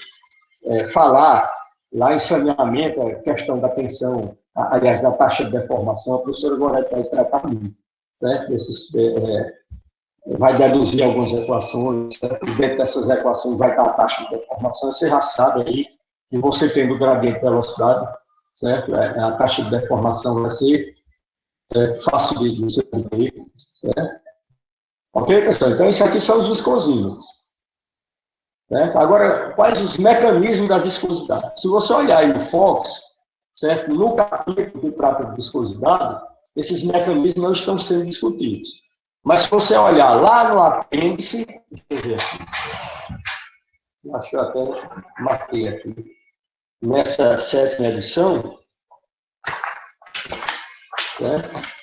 falar lá em saneamento, a questão da tensão, aliás, da taxa de deformação, a professora Gorete vai tratar muito, certo? Vai deduzir algumas equações, certo? Dentro dessas equações vai estar a taxa de deformação, você já sabe aí que você tendo o gradiente de velocidade, certo? A taxa de deformação vai ser, certo? Fácil de você entender, certo? Ok, pessoal? Então, isso aqui são os viscosímetros. Certo? Agora, quais os mecanismos da viscosidade? Se você olhar aí o Fox, certo? No capítulo que trata de viscosidade, esses mecanismos não estão sendo discutidos. Mas se você olhar lá no apêndice, deixa eu ver aqui, acho que eu até marquei aqui, nessa 7ª edição, certo?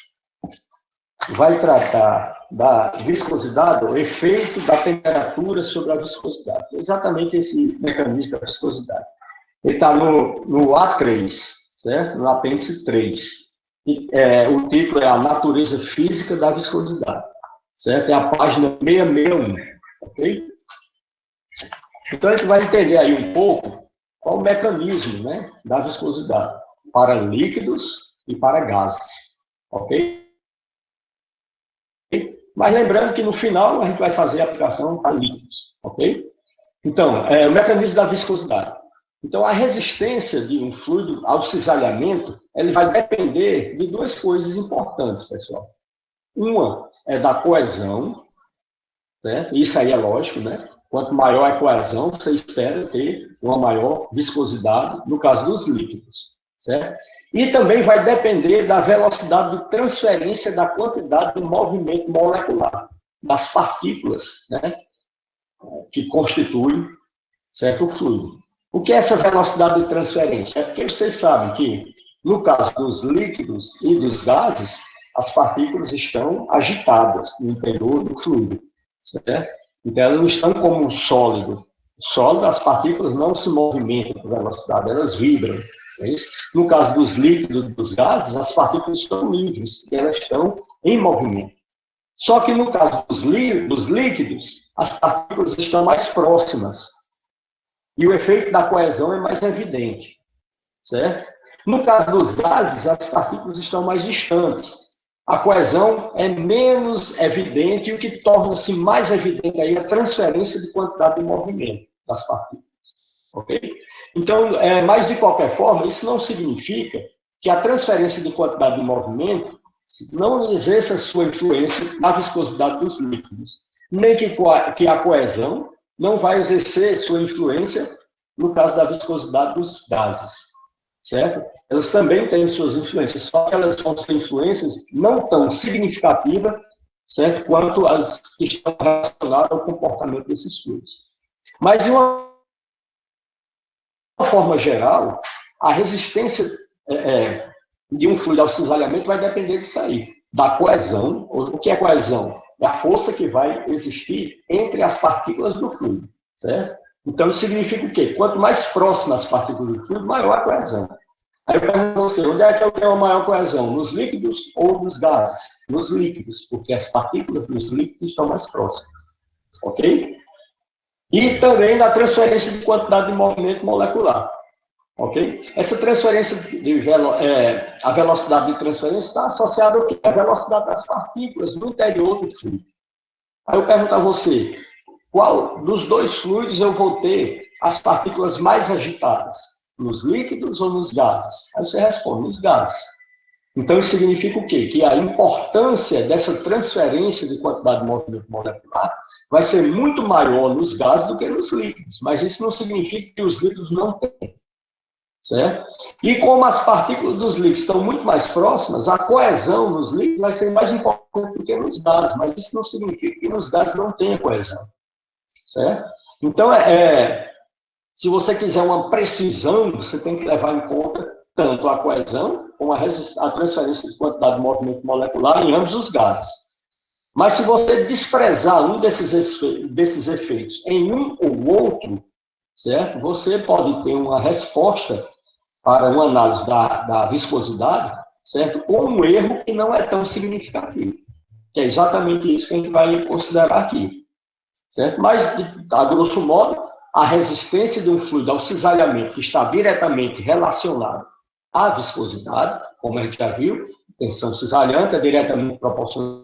Vai tratar da viscosidade, o efeito da temperatura sobre a viscosidade. Exatamente esse mecanismo da viscosidade. Ele está no A3, certo? No apêndice 3. O título é A Natureza Física da Viscosidade, certo? É a página 661, ok? Então, a gente vai entender aí um pouco qual o mecanismo, né, da viscosidade para líquidos e para gases, ok? Mas lembrando que no final a gente vai fazer a aplicação para líquidos, ok? Então, o mecanismo da viscosidade. Então, a resistência de um fluido ao cisalhamento, ele vai depender de duas coisas importantes, pessoal. Uma é da coesão, certo? Isso aí é lógico, né? Quanto maior a coesão, você espera ter uma maior viscosidade, no caso dos líquidos, certo? E também vai depender da velocidade de transferência da quantidade de movimento molecular das partículas, né, que constituem, certo, o fluido. O que é essa velocidade de transferência? É porque vocês sabem que, no caso dos líquidos e dos gases, as partículas estão agitadas no interior do fluido, certo? Então, elas não estão como um sólido. Sólido, as partículas não se movimentam com velocidade, elas vibram. É isso? No caso dos líquidos e dos gases, as partículas estão livres, e elas estão em movimento. Só que no caso dos líquidos, as partículas estão mais próximas. E o efeito da coesão é mais evidente, certo? No caso dos gases, as partículas estão mais distantes. A coesão é menos evidente, e o que torna-se mais evidente aí é a transferência de quantidade de movimento das partículas, ok? Então, mas de qualquer forma, isso não significa que a transferência de quantidade de movimento não exerça sua influência na viscosidade dos líquidos, nem que a coesão não vai exercer sua influência no caso da viscosidade dos gases, certo? Elas também têm suas influências, só que elas vão ser influências não tão significativas, certo? Quanto as que estão relacionadas ao comportamento desses fluidos. Mas, de uma forma geral, a resistência de um fluido ao cisalhamento vai depender disso aí, da coesão. O que é coesão? É a força que vai existir entre as partículas do fluido, certo? Então, isso significa o quê? Quanto mais próximas as partículas do fluido, maior a coesão. Aí eu pergunto a você, onde é que eu tenho a maior coesão? Nos líquidos ou nos gases? Nos líquidos, porque as partículas dos líquidos estão mais próximas, ok? E também na transferência de quantidade de movimento molecular, ok? Essa transferência, a velocidade de transferência está associada ao quê? A velocidade das partículas no interior do fluido. Aí eu pergunto a você, qual dos dois fluidos eu vou ter as partículas mais agitadas? Nos líquidos ou nos gases? Aí você responde, nos gases. Então, isso significa o quê? Que a importância dessa transferência de quantidade de movimento molecular vai ser muito maior nos gases do que nos líquidos. Mas isso não significa que os líquidos não têm. certo? E como as partículas dos líquidos estão muito mais próximas, a coesão nos líquidos vai ser mais importante do que nos gases, mas isso não significa que nos gases não tenha coesão, certo? Então, se você quiser uma precisão, você tem que levar em conta tanto a coesão como a transferência de quantidade de movimento molecular em ambos os gases. Mas se você desprezar um desses efeitos em um ou outro, certo? Você pode ter uma resposta para uma análise da viscosidade, certo? Com um erro que não é tão significativo. Que é exatamente isso que a gente vai considerar aqui, certo? Mas, a grosso modo, a resistência de um fluido ao cisalhamento que está diretamente relacionado à viscosidade, como a gente já viu, tensão cisalhante é diretamente proporcional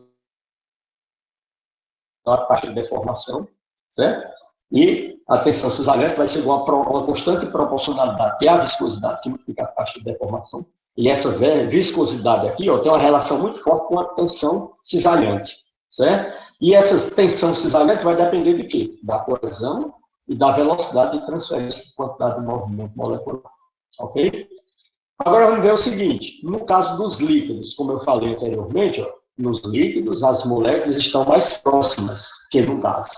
à taxa de deformação, certo? E a tensão cisalhante vai ser igual a uma constante proporcionalidade, que é a viscosidade, que multiplica a taxa de deformação. E essa viscosidade aqui, ó, tem uma relação muito forte com a tensão cisalhante, certo? E essa tensão cisalhante vai depender de quê? Da coesão e da velocidade de transferência de quantidade de movimento molecular, ok? Agora vamos ver o seguinte, no caso dos líquidos, como eu falei anteriormente, ó, nos líquidos as moléculas estão mais próximas que no gás.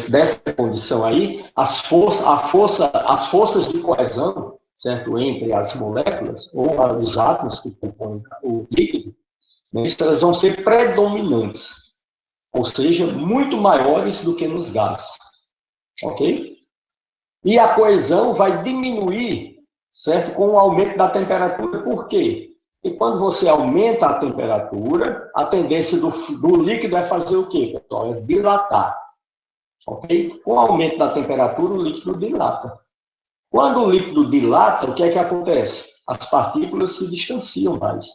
Dessa condição aí, as forças de coesão, certo, entre as moléculas ou os átomos que compõem o líquido, né, elas vão ser predominantes, ou seja, muito maiores do que nos gases, ok? E a coesão vai diminuir, certo, com o aumento da temperatura. Por quê? Porque quando você aumenta a temperatura, a tendência do líquido é fazer o quê, pessoal? É dilatar. Ok? Com o aumento da temperatura, o líquido dilata. Quando o líquido dilata, o que é que acontece? As partículas se distanciam mais.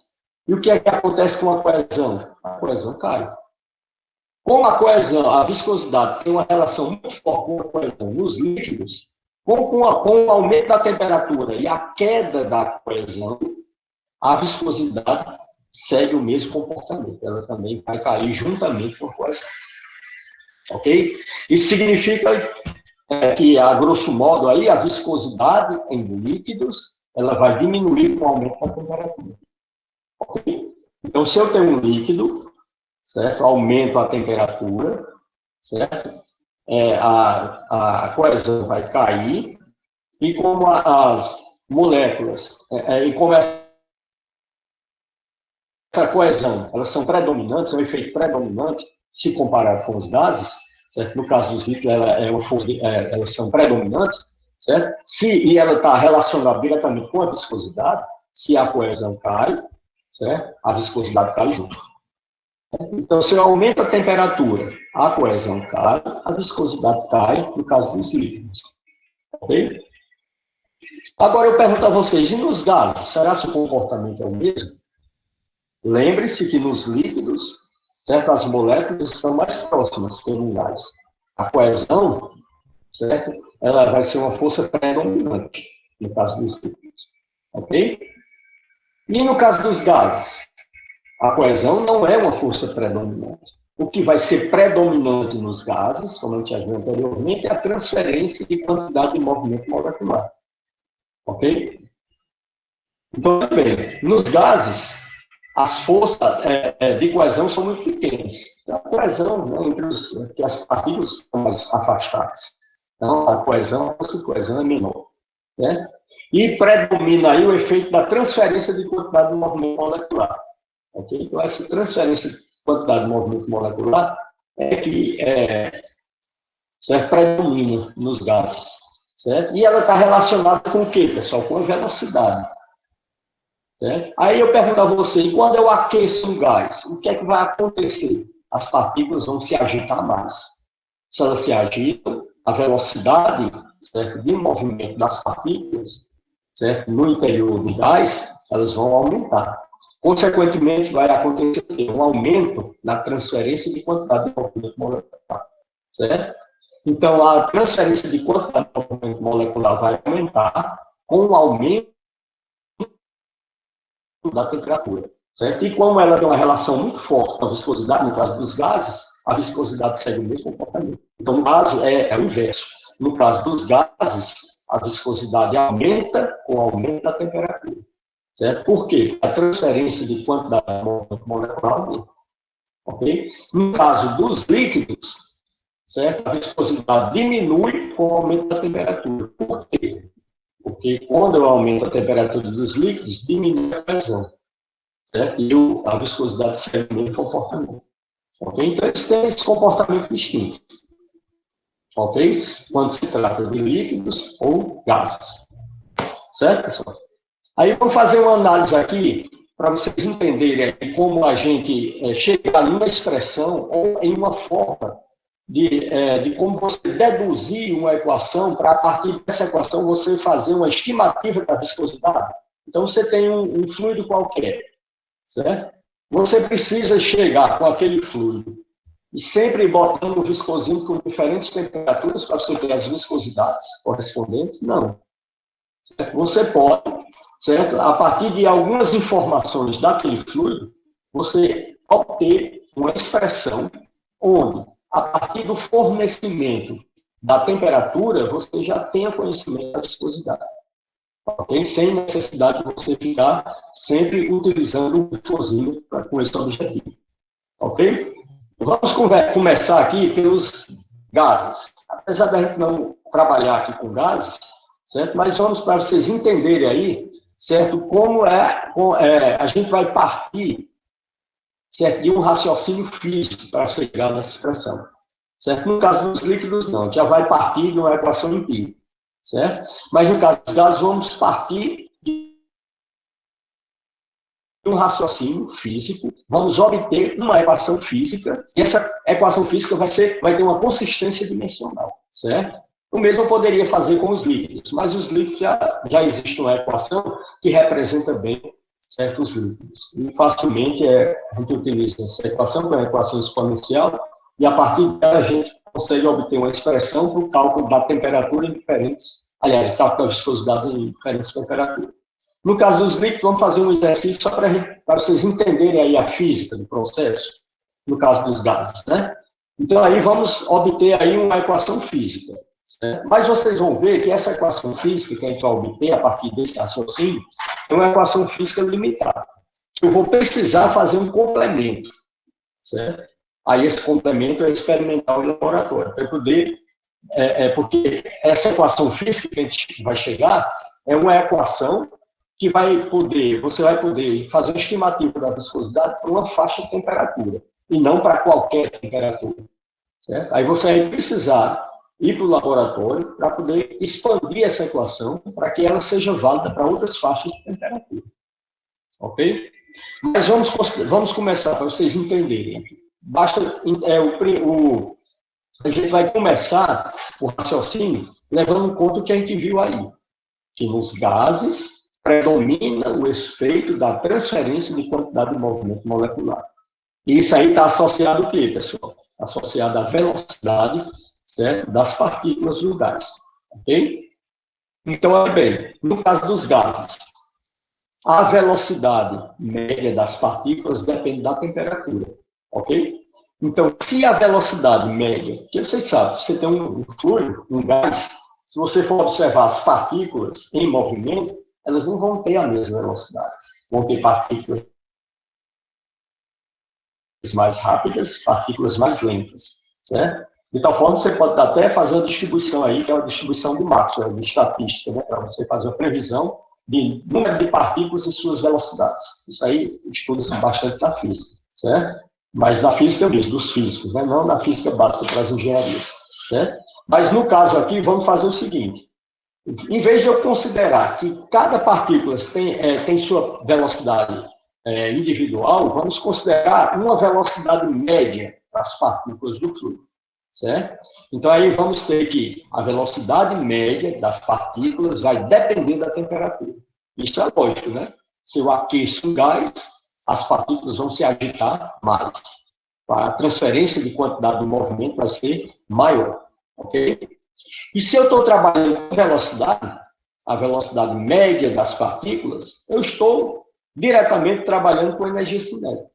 E o que é que acontece com a coesão? A coesão cai. Com a coesão, a viscosidade tem uma relação muito forte com a coesão nos líquidos, com o aumento da temperatura e a queda da coesão, a viscosidade segue o mesmo comportamento. Ela também vai cair juntamente com a coesão. Ok? Isso significa que, a grosso modo, aí, a viscosidade em líquidos ela vai diminuir com o aumento da temperatura. Ok? Então, se eu tenho um líquido, certo? Aumento a temperatura, certo? A coesão vai cair, e como as moléculas, e como essa coesão, elas são predominantes, é um efeito predominante, se comparado com os gases, certo? No caso dos líquidos, elas são predominantes, certo? E ela está relacionada diretamente com a viscosidade, se a coesão cai, certo? A viscosidade cai junto. Então, se eu aumento a temperatura, a coesão cai, a viscosidade cai, no caso dos líquidos. Ok? Agora eu pergunto a vocês, e nos gases, será que o comportamento é o mesmo? Lembre-se que nos líquidos, certo, as moléculas estão mais próximas que no gás. A coesão, certo, ela vai ser uma força predominante, no caso dos líquidos. Ok? E no caso dos gases? A coesão não é uma força predominante. O que vai ser predominante nos gases, como a gente já viu anteriormente, é a transferência de quantidade de movimento molecular. Ok? Então, bem, nos gases, as forças de coesão são muito pequenas. A coesão, né, que as partículas são mais afastadas. Então, a força de coesão é menor. Né? E predomina aí o efeito da transferência de quantidade de movimento molecular. Okay? Então, essa transferência de quantidade de movimento molecular é que certo? Predomina nos gases. Certo? E ela está relacionada com o quê, pessoal? Com a velocidade. Certo? Aí eu pergunto a você, e quando eu aqueço um gás, o que é que vai acontecer? As partículas vão se agitar mais. Se elas se agitam, a velocidade, certo, de movimento das partículas, certo, no interior do gás, elas vão aumentar. Consequentemente, vai acontecer um aumento na transferência de quantidade de movimento molecular. Certo? Então, a transferência de quantidade de movimento molecular vai aumentar com o aumento da temperatura. Certo? E como ela tem uma relação muito forte com a viscosidade, no caso dos gases, a viscosidade segue o mesmo comportamento. Então, no caso, é o inverso. No caso dos gases, a viscosidade aumenta com o aumento da temperatura. Certo? Por quê? A transferência de quantidade molecular aumenta. Ok? No caso dos líquidos, certo? A viscosidade diminui com o aumento da temperatura. Por quê? Porque quando eu aumento a temperatura dos líquidos, diminui a pressão. Certo? E a viscosidade segue o mesmo comportamento. Ok? Então, eles têm esse comportamento distinto. Ok? Quando se trata de líquidos ou gases. Certo, pessoal? Aí, vamos fazer uma análise aqui, para vocês entenderem como a gente chega numa expressão ou em uma forma de como você deduzir uma equação, para a partir dessa equação você fazer uma estimativa da viscosidade. Então, você tem um fluido qualquer, certo? Você precisa chegar com aquele fluido e sempre botando o viscosímetro com diferentes temperaturas para você ter as viscosidades correspondentes? Não. Certo? Você pode, certo? A partir de algumas informações daquele fluido, você obter uma expressão onde, a partir do fornecimento da temperatura, você já tenha conhecimento da viscosidade. Ok? Sem necessidade de você ficar sempre utilizando o viscosímetro com esse objetivo. Ok? Vamos começar aqui pelos gases. Apesar de a gente não trabalhar aqui com gases, certo? Mas vamos para vocês entenderem aí, certo? Como a gente vai partir, certo? De um raciocínio físico para chegar nessa expressão. Certo? No caso dos líquidos, não. Já vai partir de uma equação empírica. Certo? Mas no caso dos gases, vamos partir de um raciocínio físico, vamos obter uma equação física, e essa equação física vai ter uma consistência dimensional. Certo? O mesmo eu poderia fazer com os líquidos, mas os líquidos já existe uma equação que representa bem certos líquidos. E facilmente a gente utiliza essa equação, que é uma equação exponencial, e a partir dela a gente consegue obter uma expressão para o cálculo da temperatura em diferentes, aliás, cálculo da viscosidade em diferentes temperaturas. No caso dos líquidos, vamos fazer um exercício só para vocês entenderem aí a física do processo, no caso dos gases, né? Então aí vamos obter aí uma equação física. Certo? Mas vocês vão ver que essa equação física que a gente vai obter a partir desse raciocínio é uma equação física limitada. Eu vou precisar fazer um complemento, certo? Aí esse complemento é experimental em laboratório, para poder, porque essa equação física que a gente vai chegar é uma equação que você vai poder fazer uma estimativa da viscosidade para uma faixa de temperatura, e não para qualquer temperatura, certo? Aí você vai precisar ir para o laboratório para poder expandir essa equação para que ela seja válida para outras faixas de temperatura. Ok? Mas vamos começar para vocês entenderem aqui. A gente vai começar o raciocínio levando em conta o que a gente viu aí, que nos gases predomina o efeito da transferência de quantidade de movimento molecular. E isso aí está associado ao quê, pessoal? Associado à velocidade, certo? Das partículas do gás. Ok? Então, olha bem, no caso dos gases, a velocidade média das partículas depende da temperatura. Ok? Então, se a velocidade média, porque vocês sabem, você tem um fluido, um gás, se você for observar as partículas em movimento, elas não vão ter a mesma velocidade. Vão ter partículas mais rápidas, partículas mais lentas. Certo? De tal forma, você pode até fazer uma distribuição aí, que é uma distribuição de Maxwell, de estatística, né, para você fazer a previsão de número de partículas e suas velocidades. Isso aí estuda-se bastante na física, certo? Mas na física mesmo, dos físicos, né? Não na física básica para as engenharias, certo? Mas no caso aqui, vamos fazer o seguinte. Em vez de eu considerar que cada partícula tem sua velocidade individual, vamos considerar uma velocidade média para as partículas do fluido, certo? Então, aí vamos ter que a velocidade média das partículas vai depender da temperatura. Isso é lógico, né? Se eu aqueço um gás, as partículas vão se agitar mais. A transferência de quantidade do movimento vai ser maior, ok? E se eu estou trabalhando com velocidade, a velocidade média das partículas, eu estou diretamente trabalhando com energia cinética.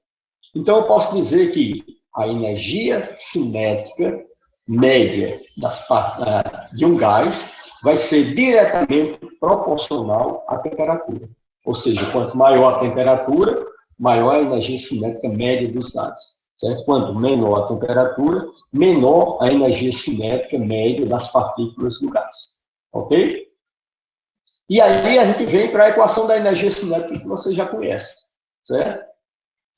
Então, eu posso dizer que a energia cinética média de um gás vai ser diretamente proporcional à temperatura. Ou seja, quanto maior a temperatura, maior a energia cinética média dos gases. Certo? Quanto menor a temperatura, menor a energia cinética média das partículas do gás. Ok? E aí a gente vem para a equação da energia cinética que você já conhece. Certo?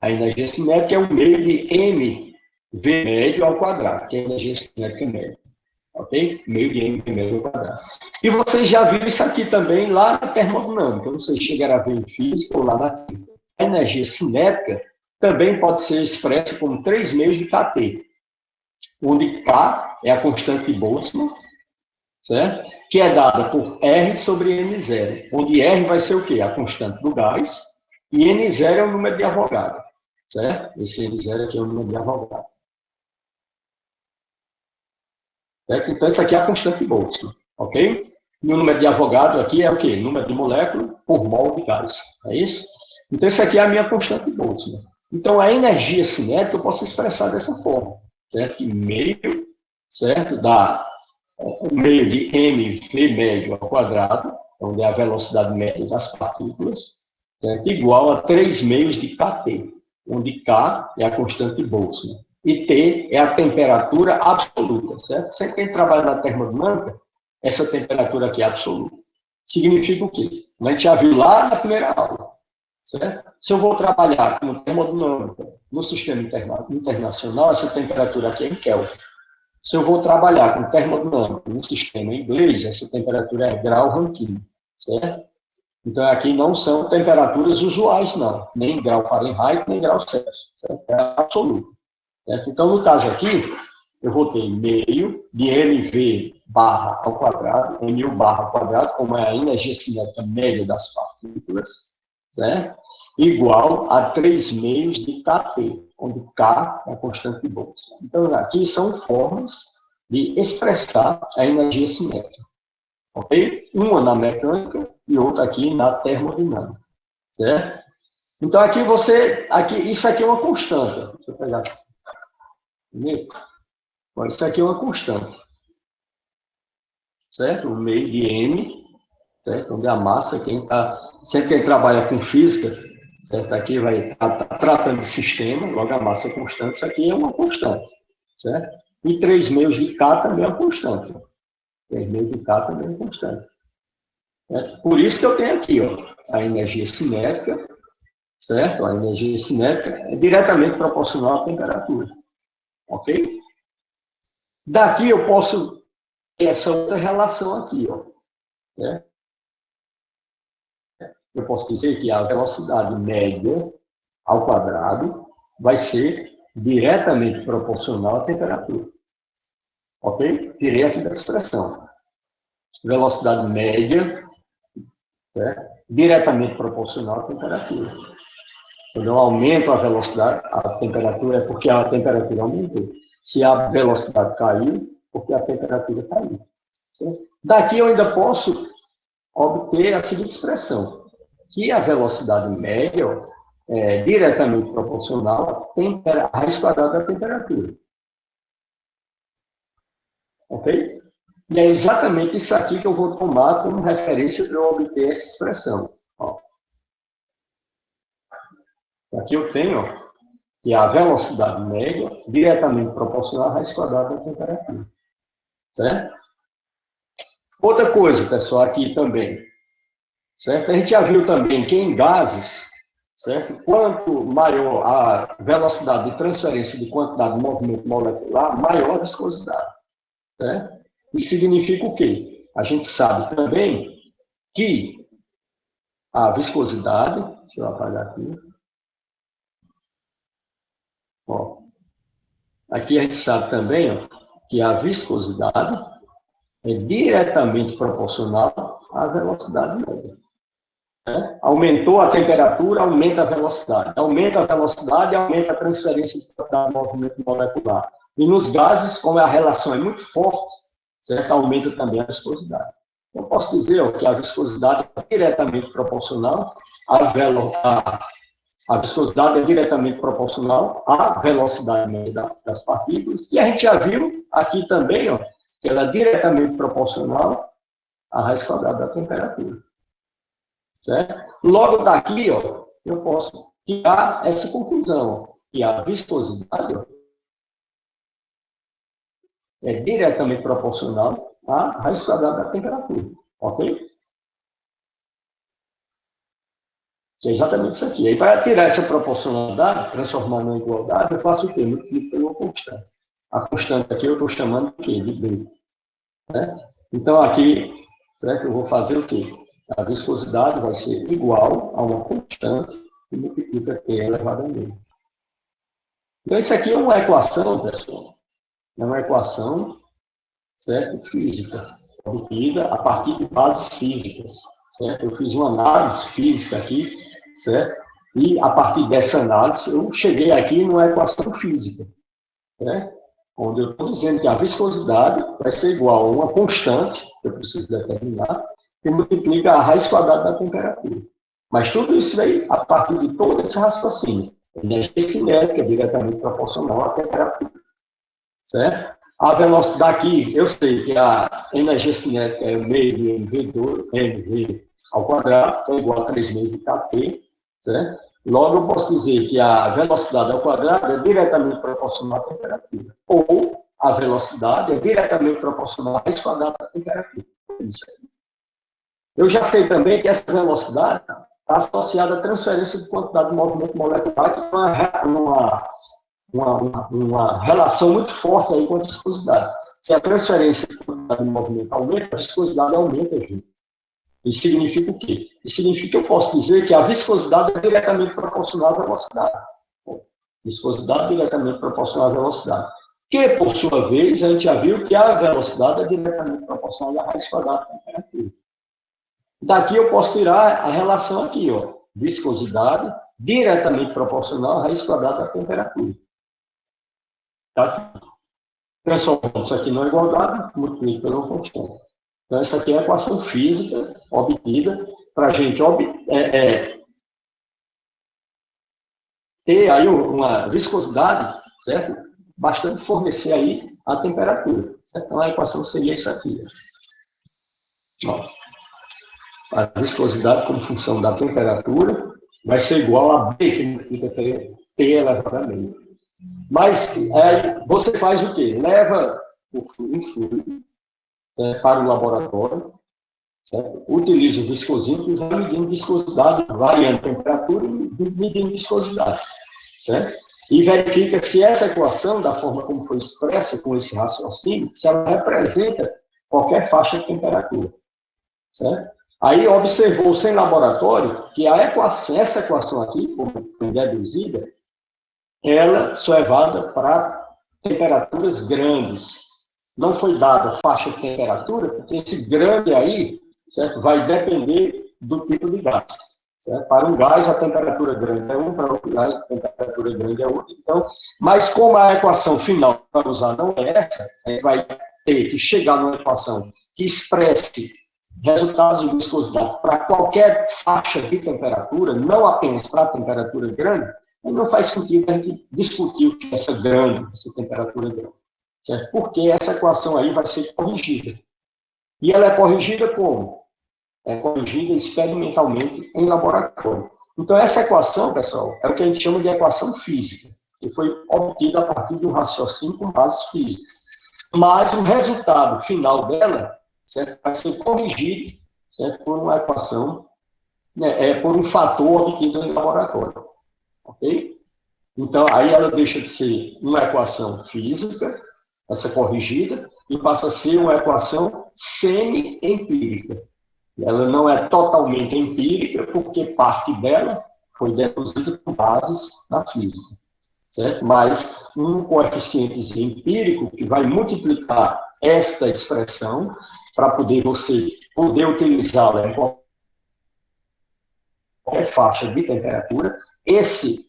A energia cinética é um meio de mv médio ao quadrado, que é a energia cinética média. Ok? Meio de mv médio ao quadrado. E vocês já viram isso aqui também lá na termodinâmica. Não sei se chegaram a ver em física ou lá na química. A energia cinética também pode ser expressa como 3 meios de kT, onde K é a constante de Boltzmann, certo? Que é dada por R sobre N0, onde R vai ser o quê? A constante do gás, e N0 é o número de Avogadro, certo? Esse N0 aqui é o número de Avogadro. Certo? Então, isso aqui é a constante de Boltzmann, ok? E o número de Avogadro aqui é o quê? Número de molécula por mol de gás, é isso? Então, isso aqui é a minha constante de Boltzmann. Então, a energia cinética eu posso expressar dessa forma, certo? E meio, certo? Dá o meio de mv médio ao quadrado, onde é a velocidade média das partículas, certo? Igual a 3 meios de kT, onde K é a constante de Boltzmann e T é a temperatura absoluta, certo? Sempre que a gente trabalha na termodinâmica, essa temperatura aqui é absoluta. Significa o quê? A gente já viu lá na primeira aula. Certo? Se eu vou trabalhar com termodinâmica no sistema internacional, essa temperatura aqui é em Kelvin. Se eu vou trabalhar com termodinâmica no sistema inglês, essa temperatura é grau Rankine. Certo? Então, aqui não são temperaturas usuais, não. Nem grau Fahrenheit, nem grau Celsius. Certo? É absoluto. Certo? Então, no caso aqui, eu vou ter meio de mv barra ao quadrado, mu barra ao quadrado, como é a energia cinética média das partículas, certo? Igual a 3 meios de kT, onde K é a constante de Boltzmann. Então, aqui são formas de expressar a energia cinética. Ok? Uma na mecânica e outra aqui na termodinâmica. Certo? Então, aqui isso aqui é uma constante. Deixa eu pegar aqui. Isso aqui é uma constante. Certo? O meio de M, certo? Onde a massa, sempre quem trabalha com física, certo? Aqui vai estar tratando de sistema, logo a massa é constante, isso aqui é uma constante, certo? E 3 meios de K também é uma constante. 3 meios de K também é uma constante. Certo? Por isso que eu tenho aqui, ó, a energia cinética, certo? A energia cinética é diretamente proporcional à temperatura, ok? Daqui eu posso ter essa outra relação aqui, ó, certo? Eu posso dizer que a velocidade média ao quadrado vai ser diretamente proporcional à temperatura. Ok? Tirei aqui da expressão. Velocidade média, certo? Diretamente proporcional à temperatura. Quando eu aumento a velocidade, a temperatura é porque a temperatura aumentou. Se a velocidade caiu, porque a temperatura caiu. Certo? Daqui eu ainda posso obter a seguinte expressão, que a velocidade média é diretamente proporcional à raiz quadrada da temperatura. Ok? E é exatamente isso aqui que eu vou tomar como referência para eu obter essa expressão. Ó. Aqui eu tenho que a velocidade média diretamente proporcional à raiz quadrada da temperatura. Certo? Outra coisa, pessoal, aqui também. Certo? A gente já viu também que em gases, certo? Quanto maior a velocidade de transferência de quantidade de movimento molecular, maior a viscosidade. Certo? Isso significa o quê? A gente sabe também que a viscosidade, deixa eu apagar aqui. Ó, aqui a gente sabe também, ó, que a viscosidade é diretamente proporcional à velocidade média. Aumentou a temperatura, aumenta a velocidade. Aumenta a velocidade, aumenta a transferência de movimento molecular. E nos gases, como a relação é muito forte, certo? Aumenta também a viscosidade. Eu posso dizer ó, que a viscosidade é diretamente proporcional a viscosidade é diretamente proporcional à velocidade média das partículas. E a gente já viu aqui também ó, que ela é diretamente proporcional a raiz quadrada da temperatura. Certo? Logo daqui, ó, eu posso tirar essa conclusão, que a viscosidade ó, é diretamente proporcional à raiz quadrada da temperatura. Ok? Que é exatamente isso aqui. Aí, para tirar essa proporcionalidade, transformar na igualdade, eu faço o quê? Multiplico pela constante. A constante aqui eu estou chamando de quê? De B. Né? Então, aqui, certo? Eu vou fazer o quê? A viscosidade vai ser igual a uma constante que multiplica T elevado a B. Então, isso aqui é uma equação, pessoal. É uma equação, certo? Física, obtida a partir de bases físicas. Certo? Eu fiz uma análise física aqui, certo? E, a partir dessa análise, eu cheguei aqui numa equação física, certo? Onde eu estou dizendo que a viscosidade vai ser igual a uma constante, que eu preciso determinar, que multiplica a raiz quadrada da temperatura. Mas tudo isso veio a partir de todo esse raciocínio. A energia cinética é diretamente proporcional à temperatura, certo? A velocidade aqui, eu sei que a energia cinética é meio de mv ao quadrado, que é igual a 3 meio de kT, certo? Logo, eu posso dizer que a velocidade ao quadrado é diretamente proporcional à temperatura. Ou a velocidade é diretamente proporcional à raiz quadrada da temperatura. Eu já sei também que essa velocidade está associada à transferência de quantidade de movimento molecular, que tem uma relação muito forte aí com a viscosidade. Se a transferência de quantidade de movimento aumenta, a viscosidade aumenta junto. Isso significa o quê? Isso significa que eu posso dizer que a viscosidade é diretamente proporcional à velocidade. Viscosidade é diretamente proporcional à velocidade. Que, por sua vez, a gente já viu que a velocidade é diretamente proporcional à raiz quadrada da temperatura. Daqui eu posso tirar a relação aqui, ó. Viscosidade diretamente proporcional à raiz quadrada da temperatura. Tá? Transformando isso aqui na igualdade, multiplico pela constante. Então, essa aqui é a equação física obtida para a gente ter aí uma viscosidade, certo? Bastante fornecer aí a temperatura. Certo? Então, a equação seria isso aqui. Ó. A viscosidade como função da temperatura vai ser igual a B, que multiplica T elevado a meio. Mas você faz o quê? Leva um fluido para o laboratório, certo? Utiliza o viscosímetro e vai medindo viscosidade, variando a temperatura e medindo viscosidade, certo? E verifica se essa equação, da forma como foi expressa com esse raciocínio, se ela representa qualquer faixa de temperatura, certo? Aí observou-se em laboratório que essa equação aqui, como foi deduzida, ela só é válida para temperaturas grandes. Não foi dada faixa de temperatura, porque esse grande aí, certo, vai depender do tipo de gás. Certo? Para um gás, a temperatura grande é um, para outro gás, a temperatura grande é outro. Então, mas como a equação final para usar não é essa, a gente vai ter que chegar numa equação que expresse resultados de viscosidade para qualquer faixa de temperatura, não apenas para a temperatura grande, não faz sentido a gente discutir o que é essa temperatura grande. Certo? Porque essa equação aí vai ser corrigida. E ela é corrigida como? É corrigida experimentalmente em laboratório. Então, essa equação, pessoal, é o que a gente chama de equação física, que foi obtida a partir de um raciocínio com bases físicas. Mas o resultado final dela, certo, vai ser corrigido, certo, por uma equação, por um fator obtido em laboratório. Ok? Então, aí ela deixa de ser uma equação física, essa corrigida, e passa a ser uma equação semi-empírica. Ela não é totalmente empírica, porque parte dela foi deduzida por bases da física, certo? Mas um coeficiente empírico que vai multiplicar esta expressão para você poder utilizá-la em qualquer faixa de temperatura. Esse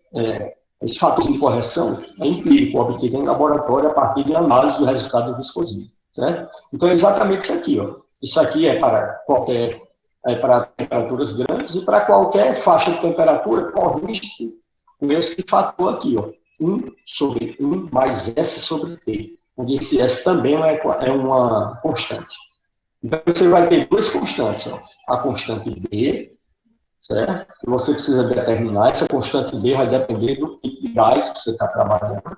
fator de correção é empírico, obtido em laboratório a partir de análise do resultado do viscosímetro, certo? Então, é exatamente isso aqui, ó. Isso aqui é para para temperaturas grandes e para qualquer faixa de temperatura, corrige-se com esse fator aqui, ó. 1 sobre 1 mais S sobre T, onde esse S também é uma constante. Então, você vai ter duas constantes. Ó. A constante B, certo? Que você precisa determinar. Essa constante B vai depender do tipo de gás que você está trabalhando.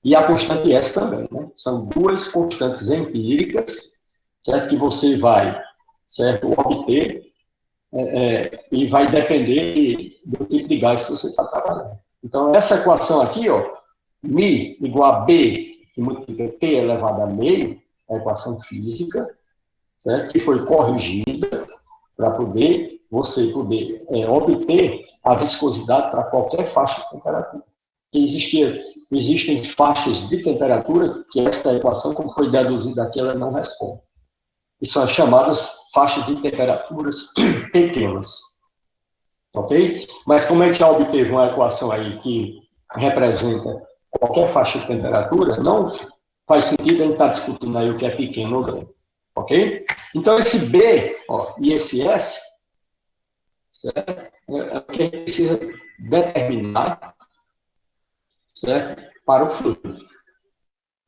E a constante S também. Né? São duas constantes empíricas, certo? Que você vai, certo, obter e vai depender do tipo de gás que você está trabalhando. Então, essa equação aqui, ó, μ igual a B, que multiplica T elevado a meio, é a equação física, certo? Que foi corrigida para você poder obter a viscosidade para qualquer faixa de temperatura. Existem faixas de temperatura que esta equação, como foi deduzida aqui, ela não responde. E são as chamadas faixas de temperaturas pequenas. Ok? Mas como a gente já obteve uma equação aí que representa qualquer faixa de temperatura, não faz sentido a gente estar discutindo aí o que é pequeno ou grande. Ok? Então, esse B e esse S, certo? É o que a gente precisa determinar, certo? Para o fluido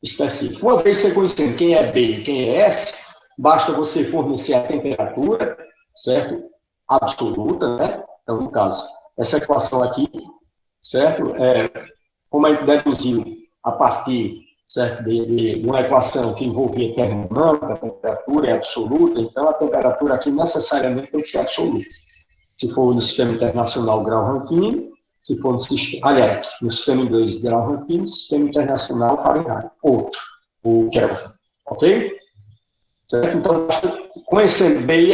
específico. Uma vez você conhecendo quem é B e quem é S, basta você fornecer a temperatura, certo? Absoluta, né? Então, no caso, essa equação aqui, certo? Como a gente deduziu a partir, certo, de uma equação que envolvia termodinâmica, a temperatura é absoluta, então a temperatura aqui necessariamente tem que ser absoluta. Se for no sistema internacional grau Rankine, se for no sistema inglês grau Rankine, sistema internacional Fahrenheit, outro, o Kelvin, ok? Certo? Então, conhecendo B e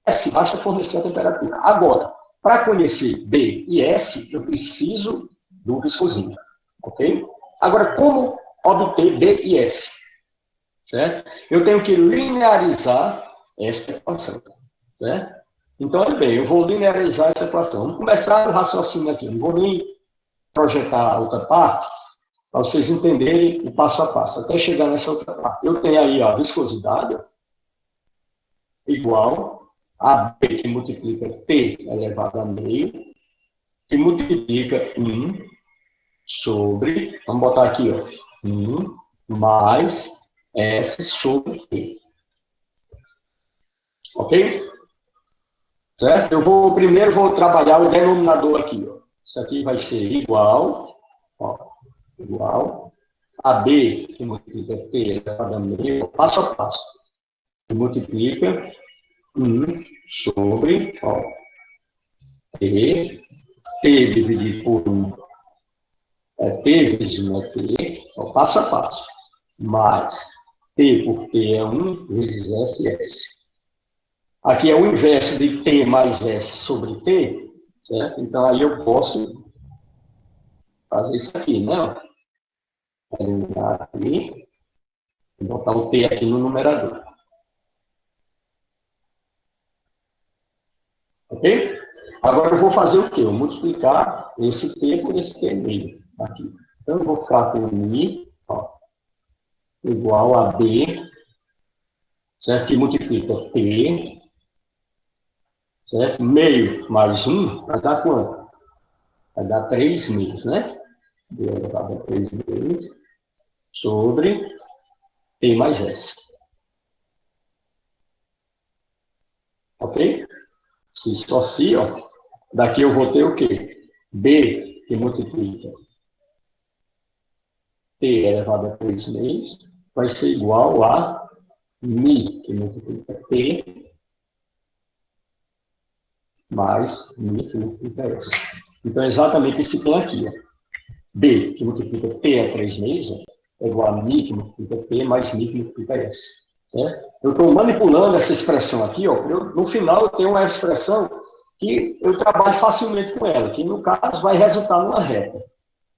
S, basta fornecer a temperatura. Agora, para conhecer B e S, eu preciso do viscosímetro, ok? Agora, como obter B e S? Certo? Eu tenho que linearizar esta equação, certo? Então, olha bem, eu vou linearizar essa equação. Vamos começar o raciocínio aqui. Não vou nem projetar a outra parte, para vocês entenderem o passo a passo, até chegar nessa outra parte. Eu tenho aí a viscosidade igual a B, que multiplica T elevado a meio, que multiplica 1 sobre, vamos botar aqui, ó, 1 mais S sobre T. Ok? Certo? Primeiro vou trabalhar o denominador aqui, ó. Isso aqui vai ser igual a B, que multiplica T elevado a meio, passo a passo, que multiplica 1 sobre T dividido por 1 T vezes 1 é T, passo a passo, mais T por T é 1 vezes S. Aqui é o inverso de T mais S sobre T, certo? Então, aí eu posso fazer isso aqui, né? Eliminar aqui, e botar o T aqui no numerador. Ok? Agora eu vou fazer o quê? Eu vou multiplicar esse T por esse T meio aqui. Então eu vou ficar com I igual a B, certo? Que multiplica T, certo? Meio mais 1 vai dar quanto? Vai dar 3 meios, né? B elevado a 3 meios sobre T mais S. Ok? Se dissocia, ó. Daqui eu vou ter o quê? B, que multiplica T elevado a 3 meios, vai ser igual a μ, que multiplica T, mais μ, que multiplica S. Então, é exatamente isso que tem aqui. Ó. B, que multiplica T a 3 meios, ó, é igual a μ, que multiplica T, mais μ, que multiplica S. Certo? Eu estou manipulando essa expressão aqui, ó, no final eu tenho uma expressão que eu trabalho facilmente com ela, que no caso vai resultar numa reta,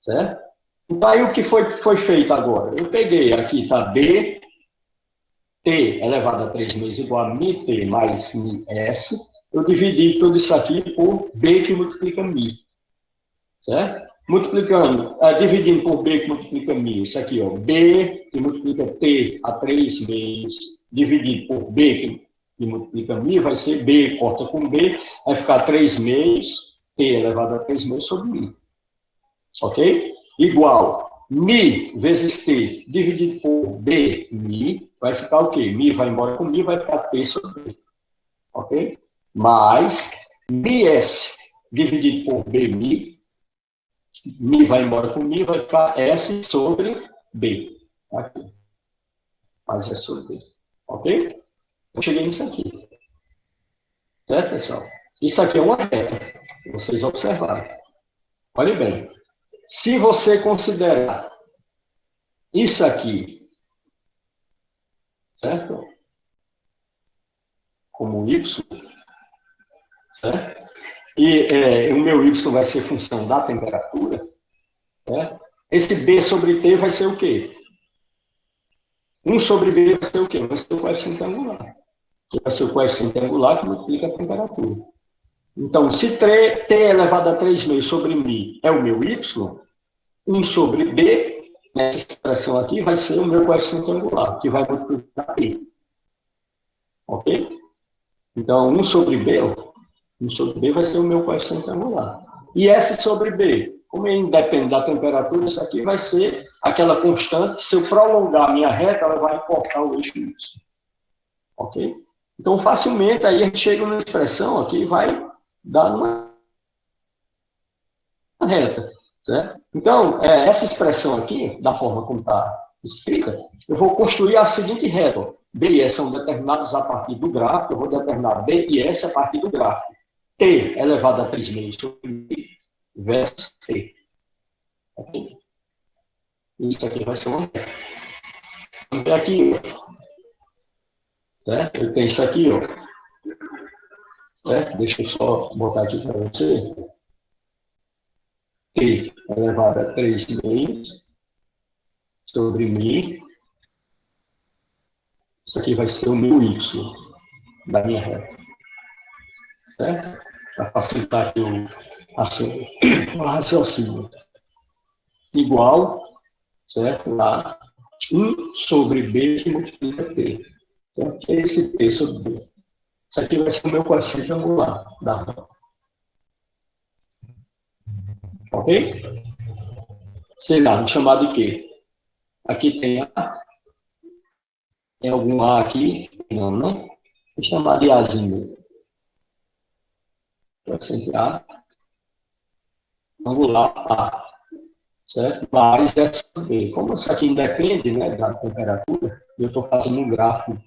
certo? Então aí o que foi feito agora? Eu peguei aqui, tá, B, T elevado a 3 meios igual a μT mais μS, eu dividi tudo isso aqui por B que multiplica μ, certo? Dividindo por B que multiplica μ, isso aqui, ó, B que multiplica T a 3 meios, dividido por B que multiplica μ, vai ser B, corta com B, vai ficar 3 meios, T elevado a 3 meios sobre μ. Ok? Igual Mi vezes T dividido por B, Mi, vai ficar o quê? Mi vai embora com Mi, vai ficar T sobre B. Ok? Mais MiS dividido por B, Mi vai embora com Mi, vai ficar S sobre B. Aqui. Mais S sobre B. Ok? Eu cheguei nisso aqui. Certo, pessoal? Isso aqui é uma reta. Vocês observaram. Olhe bem. Se você considerar isso aqui, certo? Como Y, certo? E o meu Y vai ser função da temperatura, certo? Esse B sobre T vai ser o quê? 1 sobre B vai ser o quê? Vai ser o coeficiente angular. Que vai ser o coeficiente angular que multiplica a temperatura. Então, se T elevado a 3 meios sobre Mi é o meu Y, 1 sobre B, nessa expressão aqui, vai ser o meu coeficiente angular, que vai multiplicar P. Ok? Então, 1 sobre B vai ser o meu coeficiente angular. E S sobre B, como ele independe da temperatura, isso aqui vai ser aquela constante. Se eu prolongar a minha reta, ela vai cortar o eixo Y. Ok? Então, facilmente, aí a gente chega numa expressão aqui e vai dar uma reta. Certo? Então, essa expressão aqui, da forma como está escrita, eu vou construir a seguinte reta. B e S são determinados a partir do gráfico, eu vou determinar B e S a partir do gráfico. T elevado a 3 meios sobre Mi versus T. Ok? Isso aqui vai ser uma reta. Vamos ver aqui. Certo? Eu tenho isso aqui, ó. Certo? Deixa eu só botar aqui para você. T elevado a 3 meios sobre Mi. Isso aqui vai ser o meu Y da minha reta. Certo? Para facilitar aqui o raciocínio. Igual, certo? A 1 sobre B que multiplica T. Então, que é esse T sobre B. Isso aqui vai ser o meu coeficiente angular da reta. Ok? Sei lá, vou chamar de quê? Aqui tem A. Tem algum A aqui? Não, né? Vou chamar de Azinho. Coeficiente A. Angular A. Certo? Mais S sobre B. Como isso aqui independe, né, da temperatura, eu estou fazendo um gráfico,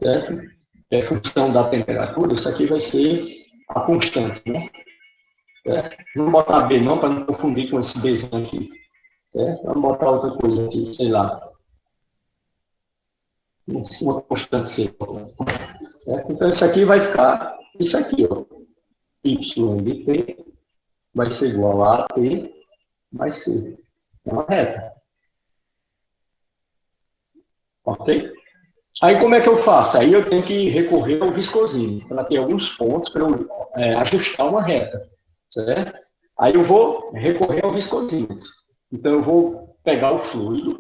certo? É função da temperatura, isso aqui vai ser a constante, né? Certo? Não vou botar B não, para não confundir com esse Bzinho aqui. Certo? Vamos botar outra coisa aqui, sei lá. Uma constante C. Certo? Então, isso aqui vai ficar isso aqui, ó. Y de T vai ser igual a T mais C. É uma reta. Ok? Aí, como é que eu faço? Aí eu tenho que recorrer ao viscosímetro, para ter alguns pontos para eu ajustar uma reta. Certo? Aí eu vou recorrer ao viscosímetro. Então, eu vou pegar o fluido,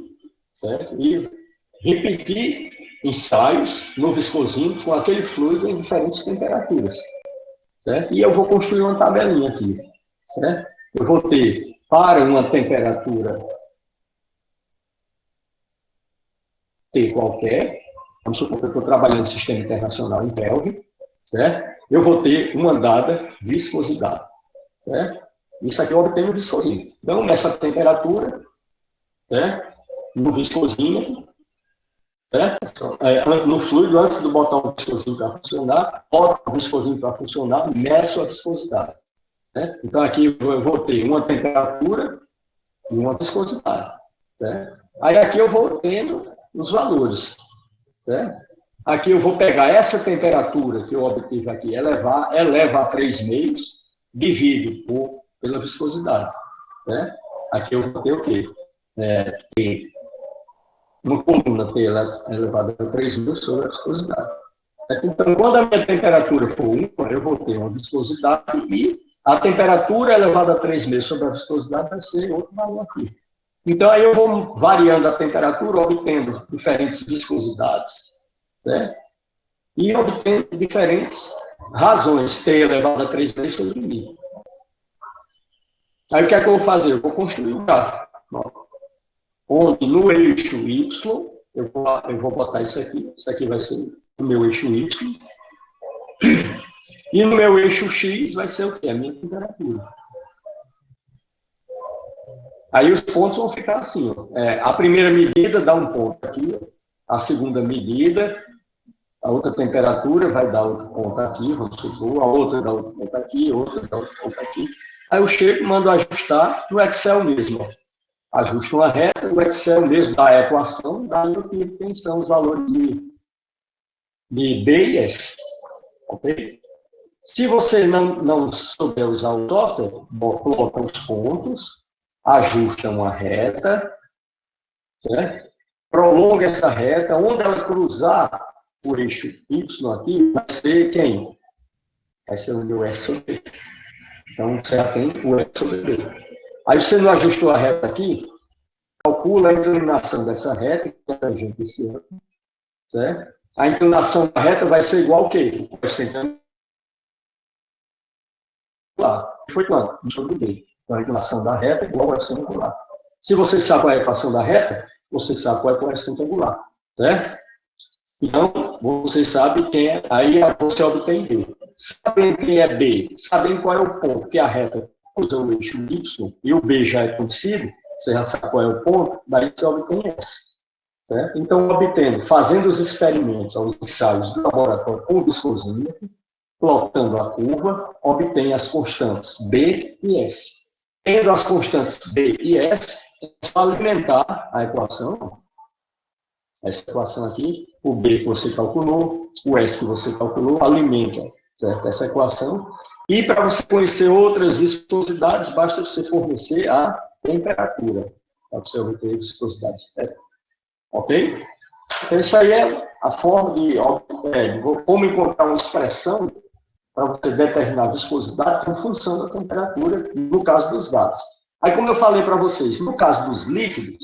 certo? E repetir ensaios no viscosímetro com aquele fluido em diferentes temperaturas. Certo? E eu vou construir uma tabelinha aqui. Certo? Eu vou ter, para uma temperatura T qualquer, vamos supor que eu estou trabalhando no sistema internacional em Kelvin, certo? Eu vou ter uma dada viscosidade. Certo? Isso aqui eu obtenho no viscosímetro. Então, nessa temperatura, certo? No viscosímetro, certo? No fluido, antes de botar o viscosímetro para funcionar, boto o viscosímetro para funcionar, meço a viscosidade. Certo? Então, aqui eu vou ter uma temperatura e uma viscosidade. Certo? Aí, aqui eu vou tendo os valores. Certo? Aqui eu vou pegar essa temperatura que eu obtive aqui, eleva a 3 meios, divido pela viscosidade. Certo? Aqui eu vou ter o quê? T, uma coluna T elevada a 3 meios sobre a viscosidade. Certo? Então, quando a minha temperatura for 1, eu vou ter uma viscosidade e a temperatura elevada a 3 meios sobre a viscosidade vai ser outro valor aqui. Então, aí eu vou variando a temperatura, obtendo diferentes viscosidades, certo? E obtendo diferentes razões, T elevado a 3 vezes sobre mim. Aí o que é que eu vou fazer? Eu vou construir um gráfico. onde no eixo Y, eu vou botar isso aqui vai ser o meu eixo Y, e no meu eixo X vai ser o quê? A minha temperatura. Aí os pontos vão ficar assim, ó. A primeira medida dá um ponto aqui, ó. A segunda medida, a outra temperatura vai dar outro ponto aqui, vamos supor, a outra dá outro ponto aqui, a outra dá outro ponto aqui. Aí eu chego e mando ajustar no Excel mesmo, ó. Ajusto uma reta, o Excel mesmo dá a equação, daí eu digo quem são os valores de B e S. Ok? Se você não souber usar o software, coloca os pontos, ajusta uma reta, certo? Prolonga essa reta, onde ela cruzar o eixo Y aqui, vai ser quem? Vai ser o meu S sobre B. Então, você já tem o S sobre B. Aí você não ajustou a reta aqui, calcula a inclinação dessa reta, que é a gente esse ano, certo? A inclinação da reta vai ser igual ao quê? O coeficiente angular. Foi quanto? Sobre B. Então, a inclinação da reta é igual ao coeficiente angular. Se você sabe qual é a equação da reta, você sabe qual é o coeficiente angular, certo? Então, você sabe quem é, aí você obtém B. Sabendo quem é B, sabendo qual é o ponto que a reta usa o eixo Y, e o B já é conhecido, você já sabe qual é o ponto, daí você obtém S. Certo? Então, fazendo os experimentos, os ensaios do laboratório com o viscosímetro, plotando a curva, obtém as constantes B e S. Tendo as constantes B e S, é só alimentar a equação, essa equação aqui, o B que você calculou, o S que você calculou, alimenta, certo? Essa equação. E para você conhecer outras viscosidades, basta você fornecer a temperatura, para você obter viscosidade, certo? Ok? Então, isso aí é a forma de como encontrar uma expressão para você determinar a viscosidade em função da temperatura, no caso dos gases. Aí, como eu falei para vocês, no caso dos líquidos,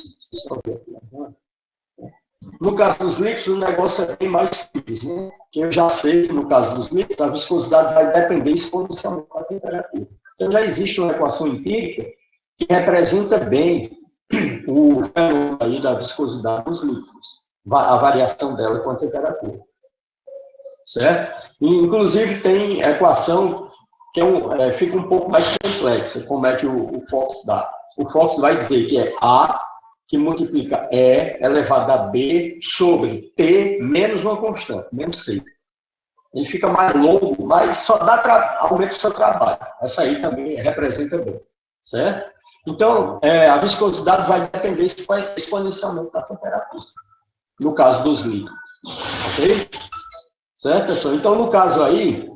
no caso dos líquidos, o negócio é bem mais simples, né? Que eu já sei que no caso dos líquidos, a viscosidade vai depender exponencialmente da temperatura. Então, já existe uma equação empírica que representa bem o fenômeno aí da viscosidade dos líquidos, a variação dela com a temperatura. Certo? E, inclusive, tem equação que fica um pouco mais complexa, como é que o Fox dá. O Fox vai dizer que é A, que multiplica E elevado a B sobre T menos uma constante, menos C. Ele fica mais longo, mas só aumenta o seu trabalho. Essa aí também representa bem. Certo? Então, a viscosidade vai depender exponencialmente da temperatura, no caso dos líquidos. Ok? Certo, pessoal? Então, no caso aí,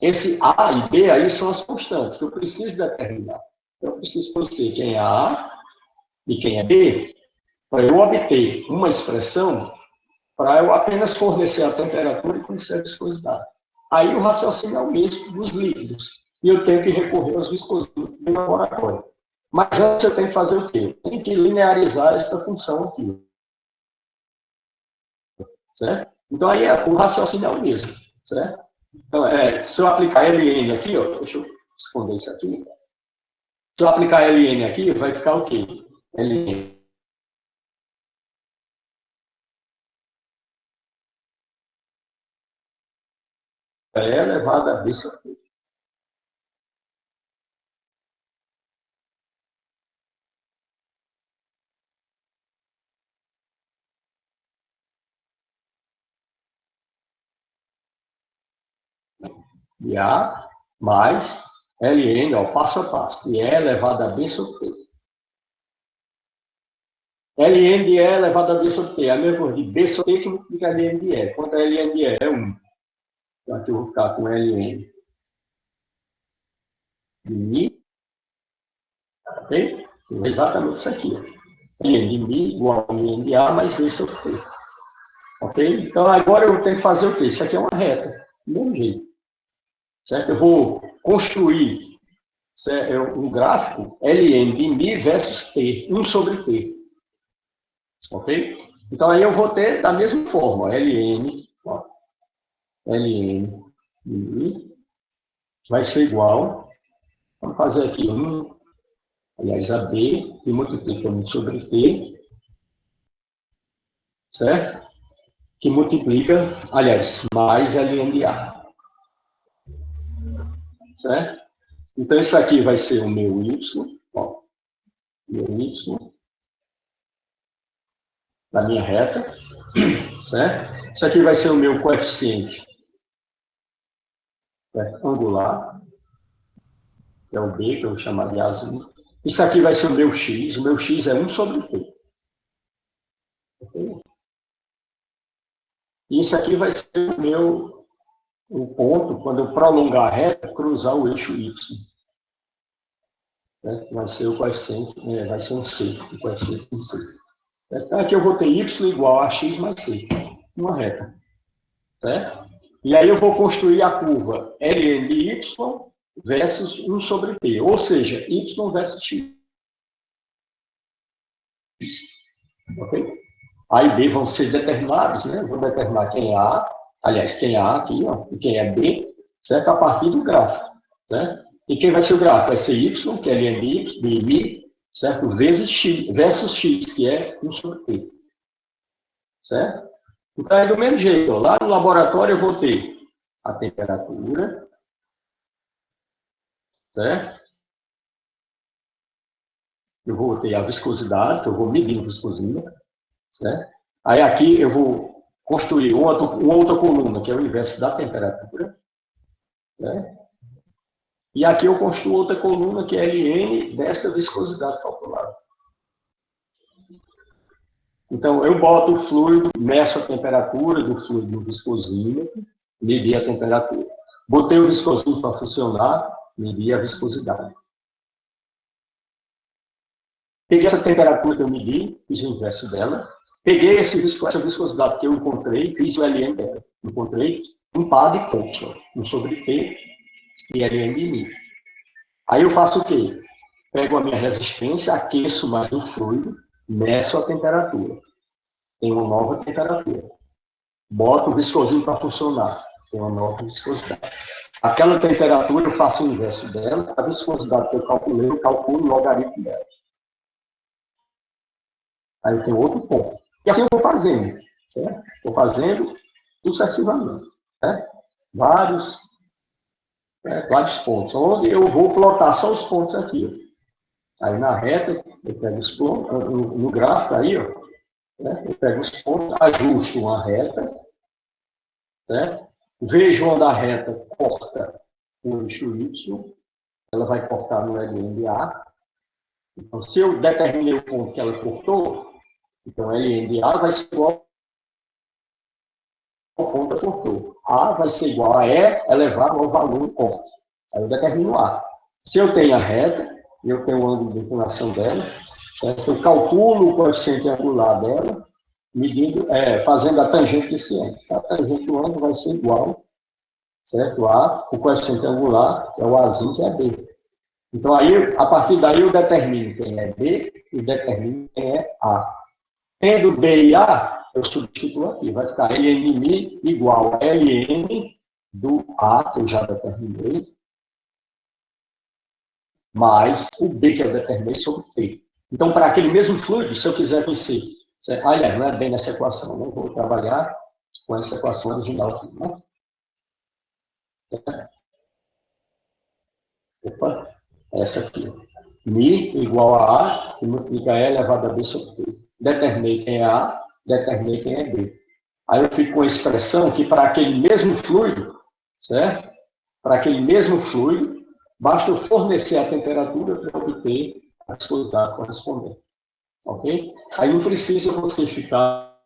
esse A e B aí são as constantes que eu preciso determinar. Eu preciso conhecer quem é A e quem é B, para eu obter uma expressão para eu apenas fornecer a temperatura e conhecer a viscosidade. Aí o raciocínio é o mesmo dos líquidos. E eu tenho que recorrer aos viscosímetros do laboratório. Mas antes eu tenho que fazer o quê? Eu tenho que linearizar essa função aqui. Certo? Então aí o raciocínio é o mesmo. Certo? Então, se eu aplicar ln aqui, ó, deixa eu esconder isso aqui. Se eu aplicar ln aqui, vai ficar o quê? ln elevado a b sobre t. E A mais ln, ó, passo a passo. E E elevado a b sobre t. ln de E elevado a b sobre t. A mesma coisa de b sobre t que multiplica ln de E. Quanto a ln de E? É 1. Então aqui eu vou ficar com ln de mi. Ok? Exatamente isso aqui. ln de mi igual a ln de A mais b sobre t. Ok? Então agora eu tenho que fazer o quê? Isso aqui é uma reta. Do mesmo jeito. Certo? Eu vou construir um gráfico ln de mi versus t, 1 sobre t. Ok? Então, aí eu vou ter da mesma forma, ln de mi vai ser igual, vamos fazer aqui, 1 aliás, a B, que multiplica 1 sobre T, certo? Que multiplica, aliás, mais Ln de A. Certo? Então, isso aqui vai ser o meu Y, ó, meu Y, da minha reta, certo? Isso aqui vai ser o meu coeficiente, certo? Angular, que é o B, que eu vou chamar de Azinho. Isso aqui vai ser o meu X é 1 sobre T. Ok? E isso aqui vai ser o ponto, quando eu prolongar a reta, cruzar o eixo Y. Certo? Vai ser o coeficiente, vai ser um C, o coeficiente de C. Então, aqui eu vou ter Y igual a X mais C, uma reta. Certo? E aí eu vou construir a curva Ln de Y versus 1 sobre T, ou seja, Y versus X. Ok? A e B vão ser determinados, né? Eu vou determinar quem é A, aliás, quem é A aqui, ó, e quem é B, certo? A partir do gráfico, certo? E quem vai ser o gráfico? Vai ser Y, que é Ln de I, certo? Vezes X, versus X, que é 1 sobre T. Certo? Então, é do mesmo jeito. Ó, lá no laboratório eu vou ter a temperatura, certo? Eu vou ter a viscosidade, que eu vou medir a viscosidade, certo? Aí aqui eu vou construir uma outra coluna, que é o inverso da temperatura, certo? E aqui eu construo outra coluna, que é Ln dessa viscosidade calculada. Então, eu boto o fluido, meço a temperatura do fluido no viscosímetro, medi a temperatura. Botei o viscosímetro para funcionar, medi a viscosidade. Peguei essa temperatura que eu medi, fiz o inverso dela. Peguei essa viscosidade que eu encontrei, fiz o Ln dela. Encontrei um par de pontos, 1 sobre T e Ln de Mi. Aí eu faço o quê? Pego a minha resistência, aqueço mais o fluido, meço a temperatura. Tem uma nova temperatura. Boto o viscosímetro para funcionar. Tem uma nova viscosidade. Aquela temperatura eu faço o inverso dela, a viscosidade que eu calculei, eu calculo o logaritmo dela. Aí tem outro ponto. E assim eu vou fazendo, certo? Vou fazendo sucessivamente, certo? Vários pontos, onde eu vou plotar só os pontos aqui. Ó. Aí na reta, eu pego os pontos, no gráfico aí, ó, né? Eu pego os pontos, ajusto uma reta, certo? Vejo onde a reta corta o eixo Y, ela vai cortar no Ln de A. Então, se eu determinei o ponto que ela cortou, então Ln de A vai ser igual ao ponto que ela cortou. A vai ser igual a E elevado ao valor do ponto. Aí eu determino A. Se eu tenho a reta, eu tenho o ângulo de inclinação dela, certo? Eu calculo o coeficiente angular dela, fazendo a tangente desse ângulo. A tangente do ângulo vai ser igual, certo? A, o coeficiente angular, é o Azinho, que é B. Então, aí, a partir daí, eu determino quem é B e determino quem é A. Tendo B e A, eu substituo aqui. Vai ficar Ln de Mi igual a Ln do A, que eu já determinei, mais o B, que eu determinei, sobre T. Então, para aquele mesmo fluido, se eu quiser conhecer, aliás, não é bem nessa equação, né? Vou trabalhar com essa equação original aqui, né? Opa, essa aqui. Mi igual a A, que multiplica E elevado a B sobre T. Determinei quem é A, determinei quem é B. Aí eu fico com a expressão que para aquele mesmo fluido, certo? Para aquele mesmo fluido, basta eu fornecer a temperatura para obter a viscosidade correspondente. Ok? Aí não precisa você ficar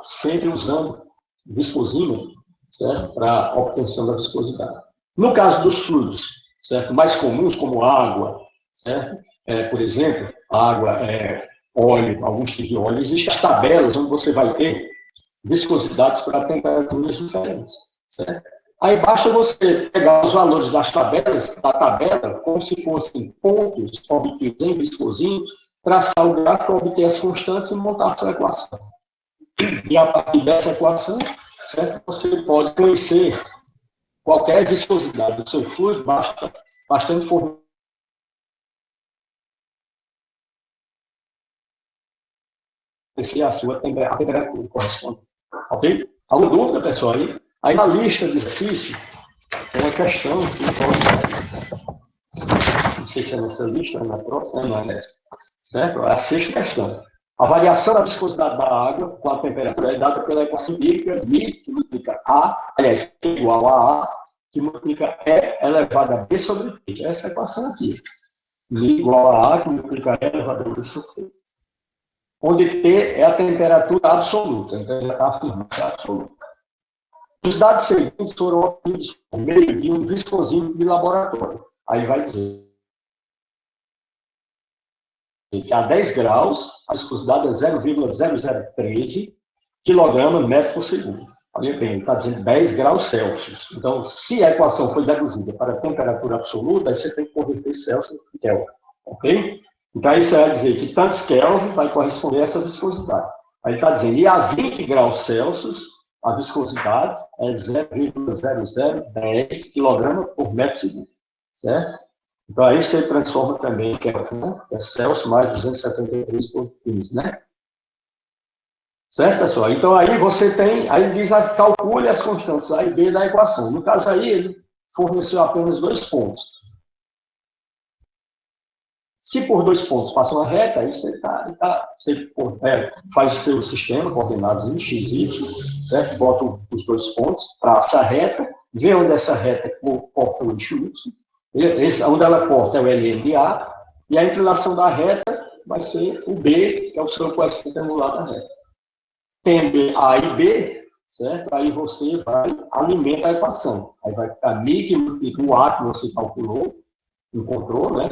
sempre usando viscosímetro, certo? Para a obtenção da viscosidade. No caso dos fluidos, certo? Mais comuns, como água, certo? Por exemplo, água, óleo, alguns tipos de óleo, existem as tabelas onde você vai ter viscosidades para temperaturas diferentes, certo? Aí basta você pegar os valores da tabela, como se fossem pontos obtidos em viscosímetro, traçar o gráfico, obter as constantes e montar a sua equação. E a partir dessa equação, certo? Você pode conhecer qualquer viscosidade do seu fluido, basta bastante fornecer a sua temperatura corresponde. Ok? Alguma dúvida, pessoal? Aí na lista de exercício, tem uma questão que não sei se é nessa lista, na próxima, não é nessa. Certo? É a sexta questão. A variação da viscosidade da água com a temperatura é dada pela equação empírica μ, que multiplica A, aliás, que é igual a A, que multiplica E elevado a B sobre T. Essa é a equação aqui. μ igual a A, que multiplica E elevado a B sobre T. Onde T é a temperatura absoluta. Então, já está afirmado que é absoluta. Os dados seguintes foram obtidos por meio de um viscosímetro de laboratório. Aí vai dizer que a 10 graus, a viscosidade é 0,0013 kg/metro por segundo. Olha bem, está dizendo 10 graus Celsius. Então, se a equação foi deduzida para a temperatura absoluta, aí você tem que converter Celsius em Kelvin. Ok? Então, aí você vai dizer que tantos Kelvin vai corresponder a essa viscosidade. Aí está dizendo, e a 20 graus Celsius, a viscosidade é 0,0010 kg/metro segundo. Certo? Então, aí você transforma também, que é Celsius mais 273 por 15, né? Certo, pessoal? Então, aí você tem, aí ele diz, calcule as constantes A e B da equação. No caso aí, ele forneceu apenas 2 pontos. Se por 2 pontos passa uma reta, aí você, faz o seu sistema, coordenadas em x, y, certo? Bota os 2 pontos, traça a reta, vê onde essa reta corta o eixo y, onde ela corta é o ln de A, e a inclinação da reta vai ser o B, que é o seu coeficiente angular da reta. Tendo A e B, certo? Aí você vai alimentar a equação. Aí vai ficar μ, que multiplica o A que você calculou, encontrou, né?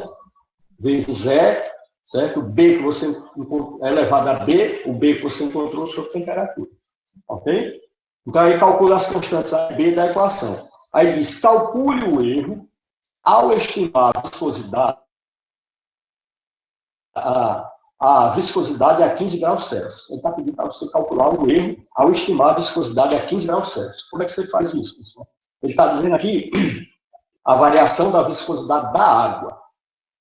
Vezes E, certo? O B que você encontrou, é elevado a B, o B que você encontrou sobre temperatura. Ok? Então aí calcula as constantes A e B da equação. Aí diz, calcule o erro ao estimar a viscosidade, a viscosidade a 15 graus Celsius. Ele está pedindo para você calcular o erro ao estimar a viscosidade a 15 graus Celsius. Como é que você faz isso, pessoal? Ele está dizendo aqui a variação da viscosidade da água.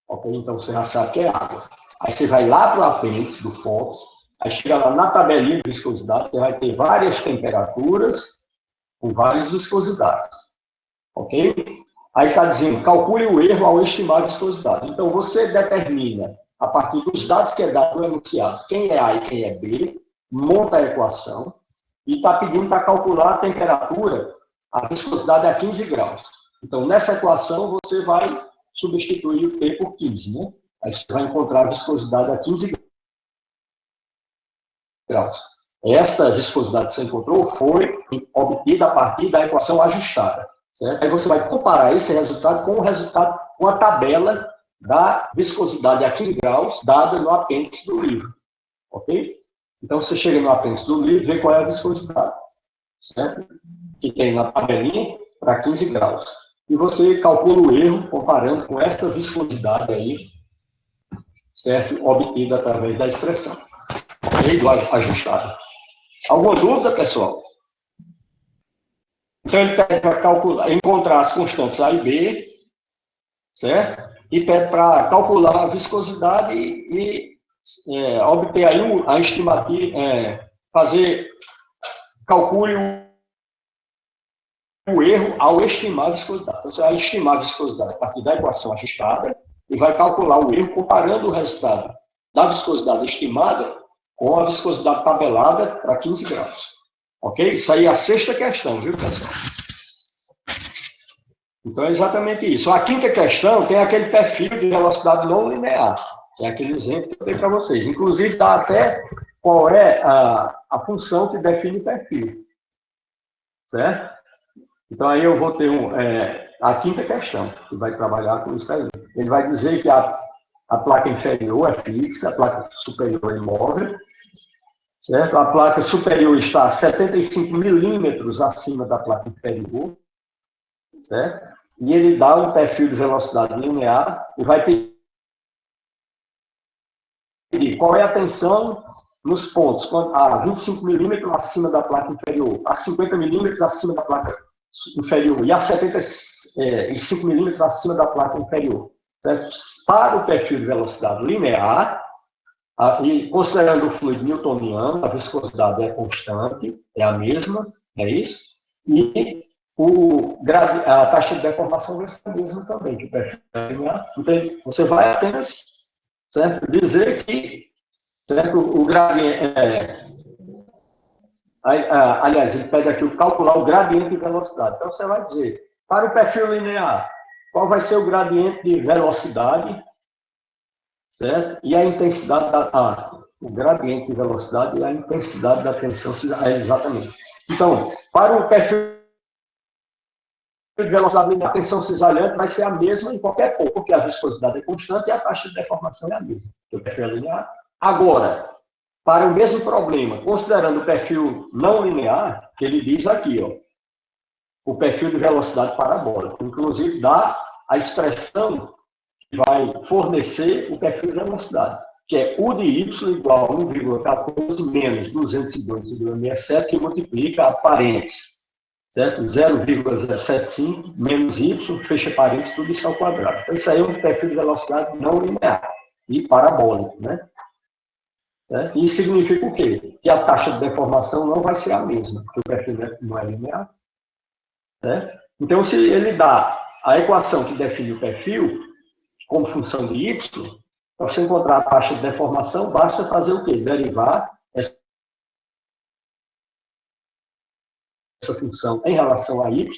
Ok? Então você já sabe que é água. Aí você vai lá para o apêndice do FONTS, aí chega lá na tabelinha de viscosidade, você vai ter várias temperaturas com várias viscosidades. Ok? Aí está dizendo, calcule o erro ao estimar a viscosidade. Então, você determina, a partir dos dados que é dado enunciados, quem é A e quem é B, monta a equação, e está pedindo para calcular a temperatura, a viscosidade a 15 graus. Então, nessa equação, você vai substituir o T por 15, né? Aí você vai encontrar a viscosidade a 15 graus. Esta viscosidade que você encontrou foi obtida a partir da equação ajustada. Certo? Aí você vai comparar esse resultado com a tabela da viscosidade a 15 graus dada no apêndice do livro. Ok? Então, você chega no apêndice do livro e vê qual é a viscosidade. Certo? Que tem na tabelinha para 15 graus. E você calcula o erro comparando com esta viscosidade aí, certo? Obtida através da expressão. Ok? Do ajustado. Alguma dúvida, pessoal? Então, ele pede para calcular, encontrar as constantes A e B, certo? E pede para calcular a viscosidade e obter aí a estimativa, calcule o erro ao estimar a viscosidade. Então, você vai estimar a viscosidade a partir da equação ajustada e vai calcular o erro comparando o resultado da viscosidade estimada com a viscosidade tabelada para 15 graus. Ok? Isso aí é a sexta questão, viu, pessoal? Então, é exatamente isso. A quinta questão tem aquele perfil de velocidade não linear, que é aquele exemplo que eu dei para vocês. Inclusive, dá até qual é a função que define o perfil. Certo? Então, aí eu vou ter a quinta questão, que vai trabalhar com isso aí. Ele vai dizer que a placa inferior é fixa, a placa superior é imóvel, certo? A placa superior está a 75 milímetros acima da placa inferior, certo? E ele dá um perfil de velocidade linear e vai pedir qual é a tensão nos pontos, a 25 milímetros acima da placa inferior, a 50 milímetros acima da placa inferior e a 75 milímetros acima da placa inferior. Certo? Para o perfil de velocidade linear, e considerando o fluido newtoniano, a viscosidade é constante, é a mesma, é isso? E a taxa de deformação vai ser a mesma também, que o perfil linear. Então, você vai apenas, certo, dizer que, certo, o gradiente... aliás, ele pede aqui calcular o gradiente de velocidade. Então, você vai dizer, para o perfil linear, qual vai ser o gradiente de velocidade, certo? E a intensidade o gradiente de velocidade e a intensidade da tensão, exatamente. Então, para o perfil de velocidade, a tensão cisalhante vai ser a mesma em qualquer ponto, porque a viscosidade é constante e a taxa de deformação é a mesma. O perfil é linear. Agora, para o mesmo problema, considerando o perfil não linear, que ele diz aqui, ó, o perfil de velocidade parabólica, inclusive dá a expressão que vai fornecer o perfil de velocidade, que é U de Y igual a 1,14 menos 202,67, que multiplica a parênteses, certo? 0,075 menos Y, fecha parênteses, tudo isso ao quadrado. Então, isso aí é um perfil de velocidade não linear e parabólico, né? Certo? E isso significa o quê? Que a taxa de deformação não vai ser a mesma, porque o perfil não é linear. Certo? Então, se ele dá a equação que define o perfil como função de y, para você encontrar a taxa de deformação, basta fazer o quê? Derivar essa função em relação a y,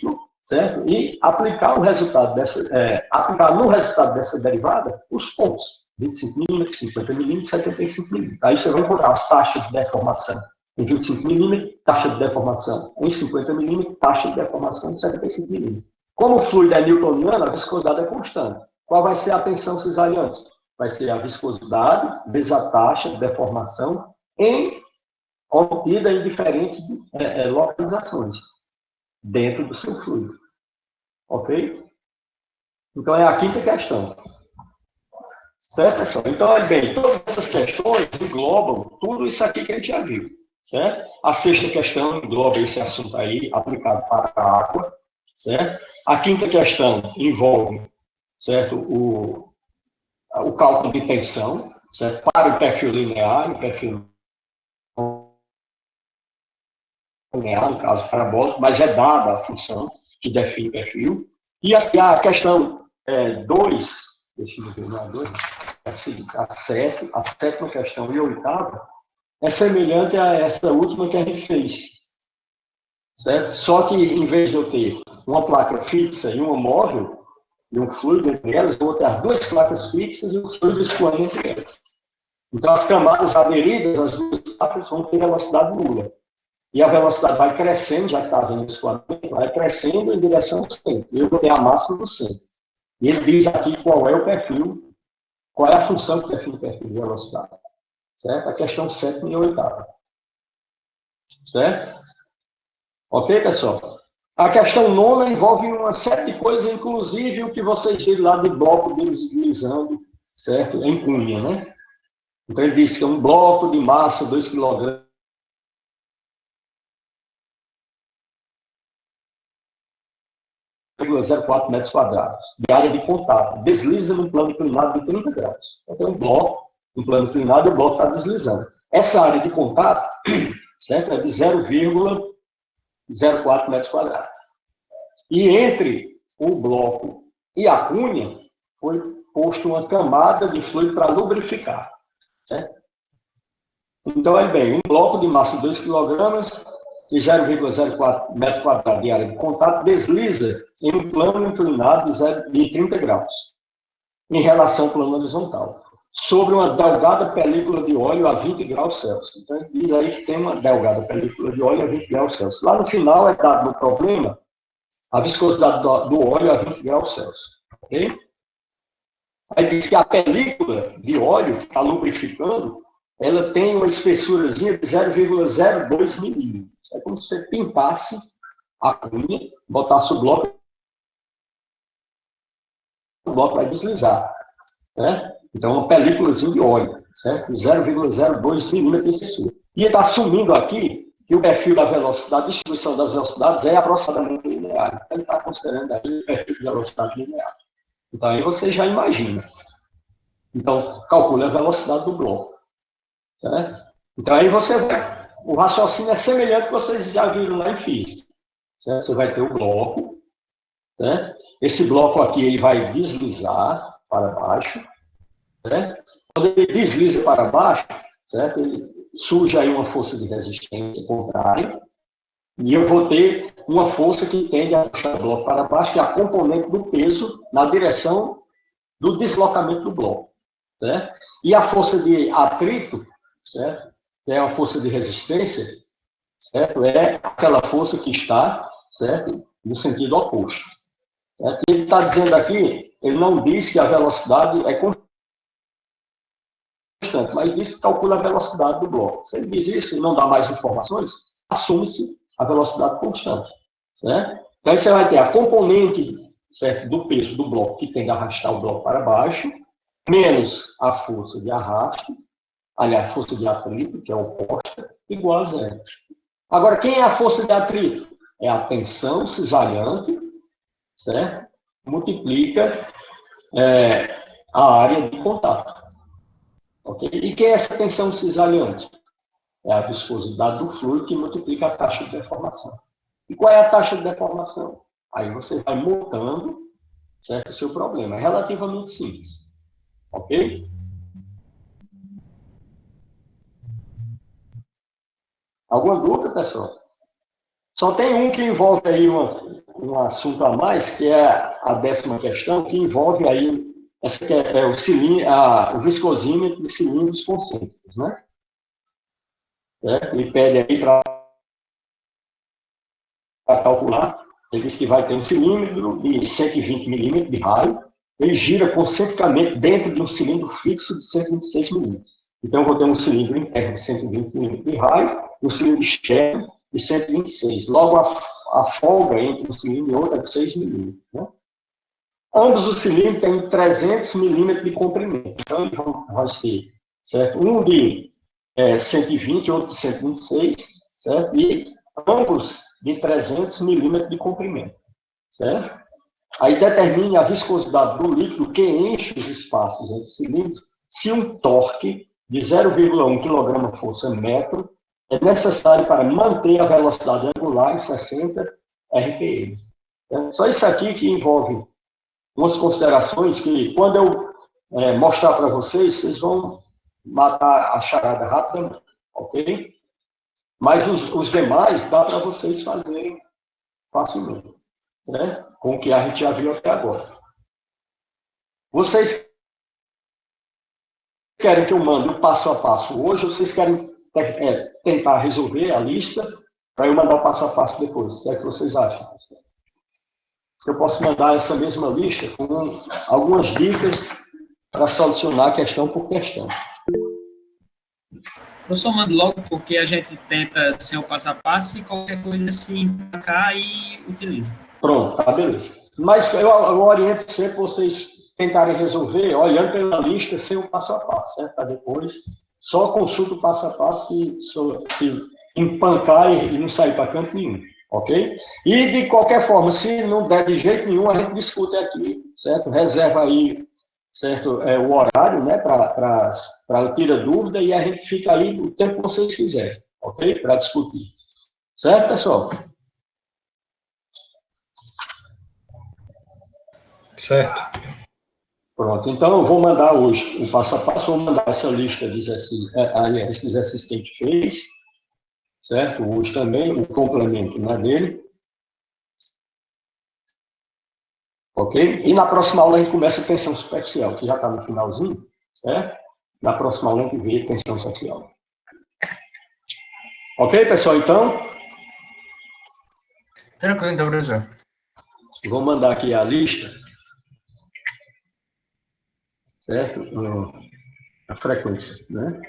certo? E aplicar no resultado dessa derivada os pontos. 25 milímetros, 50 milímetros, 75 milímetros. Aí você vai encontrar as taxas de deformação em 25 milímetros, taxa de deformação em 50 milímetros, taxa de deformação em 75 milímetros. Como o fluido é newtoniano, a viscosidade é constante. Qual vai ser a tensão cisalhante? Vai ser a viscosidade vezes a taxa de deformação obtida em diferentes localizações dentro do seu fluido. Ok? Então, é a quinta questão. Certo, pessoal? Então, olha bem, todas essas questões englobam tudo isso aqui que a gente já viu. Certo? A sexta questão engloba esse assunto aí, aplicado para a água. Certo? A quinta questão envolve, certo, o cálculo de tensão, certo? Para o perfil linear e o perfil linear, no caso parabólico, mas é dada a função que define o perfil. E a questão 2, deixa eu ver, não é 2, a sétima questão e a oitava, é semelhante a essa última que a gente fez. Certo? Só que, em vez de eu ter uma placa fixa e uma móvel, e um fluido entre elas, eu vou ter as duas placas fixas e um fluido escoando entre elas. Então, as camadas aderidas, as duas placas vão ter velocidade nula. E a velocidade vai crescendo, já que está havendo escoamento, vai crescendo em direção ao centro. Eu vou ter a máxima do centro. E ele diz aqui qual é o perfil, qual é a função que define o perfil de velocidade. Certo? A questão 7ª e 8ª. Certo? Ok, pessoal? A questão 9ª envolve uma série de coisas, inclusive o que vocês viram lá de bloco deles deslizando, certo? Em cunha, né? Então, ele diz que é um bloco de massa, 2 kg, .04 metros quadrados, de área de contato, desliza num plano inclinado de 30 graus. Então, tem um bloco, um plano inclinado, e o bloco está deslizando. Essa área de contato, certo? É de 0,04 metros quadrados. E entre o bloco e a cunha, foi posto uma camada de fluido para lubrificar. Certo? Então, olha bem, um bloco de massa de 2 kg e 0,04 metro quadrado de área de contato desliza em um plano inclinado de 30 graus, em relação ao plano horizontal, sobre uma delgada película de óleo a 20 graus Celsius. Então, ele diz aí que tem uma delgada película de óleo a 20 graus Celsius. Lá no final é dado no problema a viscosidade do óleo a 20 graus Celsius. Ok? Aí diz que a película de óleo que está lubrificando, ela tem uma espessurazinha de 0,02 milímetros. É como se você pimpasse a cunha, botasse o bloco vai deslizar. Né? Então, uma películazinha de óleo, certo? 0,02 milímetros de espessura. E ele está assumindo aqui que que o perfil da velocidade, a distribuição das velocidades é aproximadamente linear. Então, ele está considerando aí o perfil de velocidade linear. Então, aí você já imagina. Então, calcule a velocidade do bloco. Certo? Então, aí você vai. O raciocínio é semelhante ao que vocês já viram lá em física. Certo? Você vai ter o bloco. Certo? Esse bloco aqui ele vai deslizar para baixo. Certo? Quando ele desliza para baixo, certo? Surge aí uma força de resistência contrária. E eu vou ter uma força que tende a puxar o bloco para baixo, que é a componente do peso na direção do deslocamento do bloco. Certo? E a força de atrito, certo? Que é uma força de resistência, certo? É aquela força que está, certo? No sentido oposto. Certo? Ele está dizendo aqui, ele não diz que a velocidade é constante, mas diz que calcula a velocidade do bloco. Se ele diz isso e não dá mais informações, assume-se a velocidade constante. Certo? Então, aí você vai ter a componente, certo, do peso do bloco que tem que arrastar o bloco para baixo, menos a força de arrasto, aliás, a força de atrito, que é oposta, igual a zero. Agora, quem é a força de atrito? É a tensão cisalhante, certo? Multiplica a área de contato. Okay? E quem é essa tensão cisalhante? É a viscosidade do fluido que multiplica a taxa de deformação. E qual é a taxa de deformação? Aí você vai montando, certo, o seu problema. É relativamente simples. Ok? Alguma dúvida, pessoal? Só tem um que envolve aí um assunto a mais, que é a 10ª questão, que envolve aí essa que é o cilindro, o viscosímetro de cilindros concêntricos, né? Ele pede aí para calcular, ele diz que vai ter um cilindro de 120 milímetros de raio, ele gira concentricamente dentro de um cilindro fixo de 126 milímetros. Então, eu vou ter um cilindro interno de 120 milímetros de raio, e um cilindro externo de 126. Logo, a folga entre um cilindro e outro é de 6 milímetros. Né? Ambos os cilindros têm 300 milímetros de comprimento. Então, eles vão ser, certo? Um de 120 e outro de 126, certo? E ambos de 300 milímetros de comprimento, certo? Aí determine a viscosidade do líquido que enche os espaços entre cilindros se um torque de 0,1 kgfm é necessário para manter a velocidade angular em 60 RPM. Só isso aqui que envolve umas considerações que, quando eu mostrar para vocês, vocês vão matar a charada rapidamente, ok? Mas os demais dá para vocês fazerem facilmente, né? Com o que a gente já viu até agora. Vocês querem que eu mande o passo a passo hoje, ou vocês querem tentar resolver a lista para eu mandar o passo a passo depois? O que é que vocês acham? Eu posso mandar essa mesma lista com algumas dicas para solucionar questão por questão. Professor, manda logo, porque a gente tenta ser o passo a passo e qualquer coisa se empacar e utiliza. Pronto, tá, beleza. Mas eu oriento sempre vocês tentarem resolver olhando pela lista sem o passo a passo, certo? Para depois só consulta o passo a passo se empancar e não sair para canto nenhum, ok? E de qualquer forma, se não der de jeito nenhum, a gente discute aqui, certo? Reserva aí, certo? O horário, né? Para tirar dúvida e a gente fica aí o tempo que vocês quiserem, ok? Para discutir. Certo, pessoal? Certo. Pronto, então eu vou mandar hoje o passo a passo, vou mandar essa lista de exercícios, esses exercícios que a gente fez, certo? Hoje também, o complemento, né, dele. Ok? E na próxima aula a gente começa a tensão superficial, que já está no finalzinho, certo? Na próxima aula a gente vê tensão superficial. Ok, pessoal? Então, Tranquilo, então, professor. vou mandar aqui a lista, certo? A frequência, né?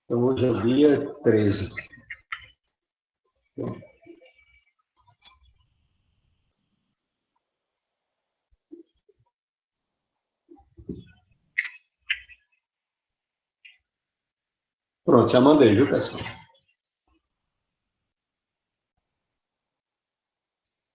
Então, hoje é o dia 13. Pronto, já mandei, viu, pessoal?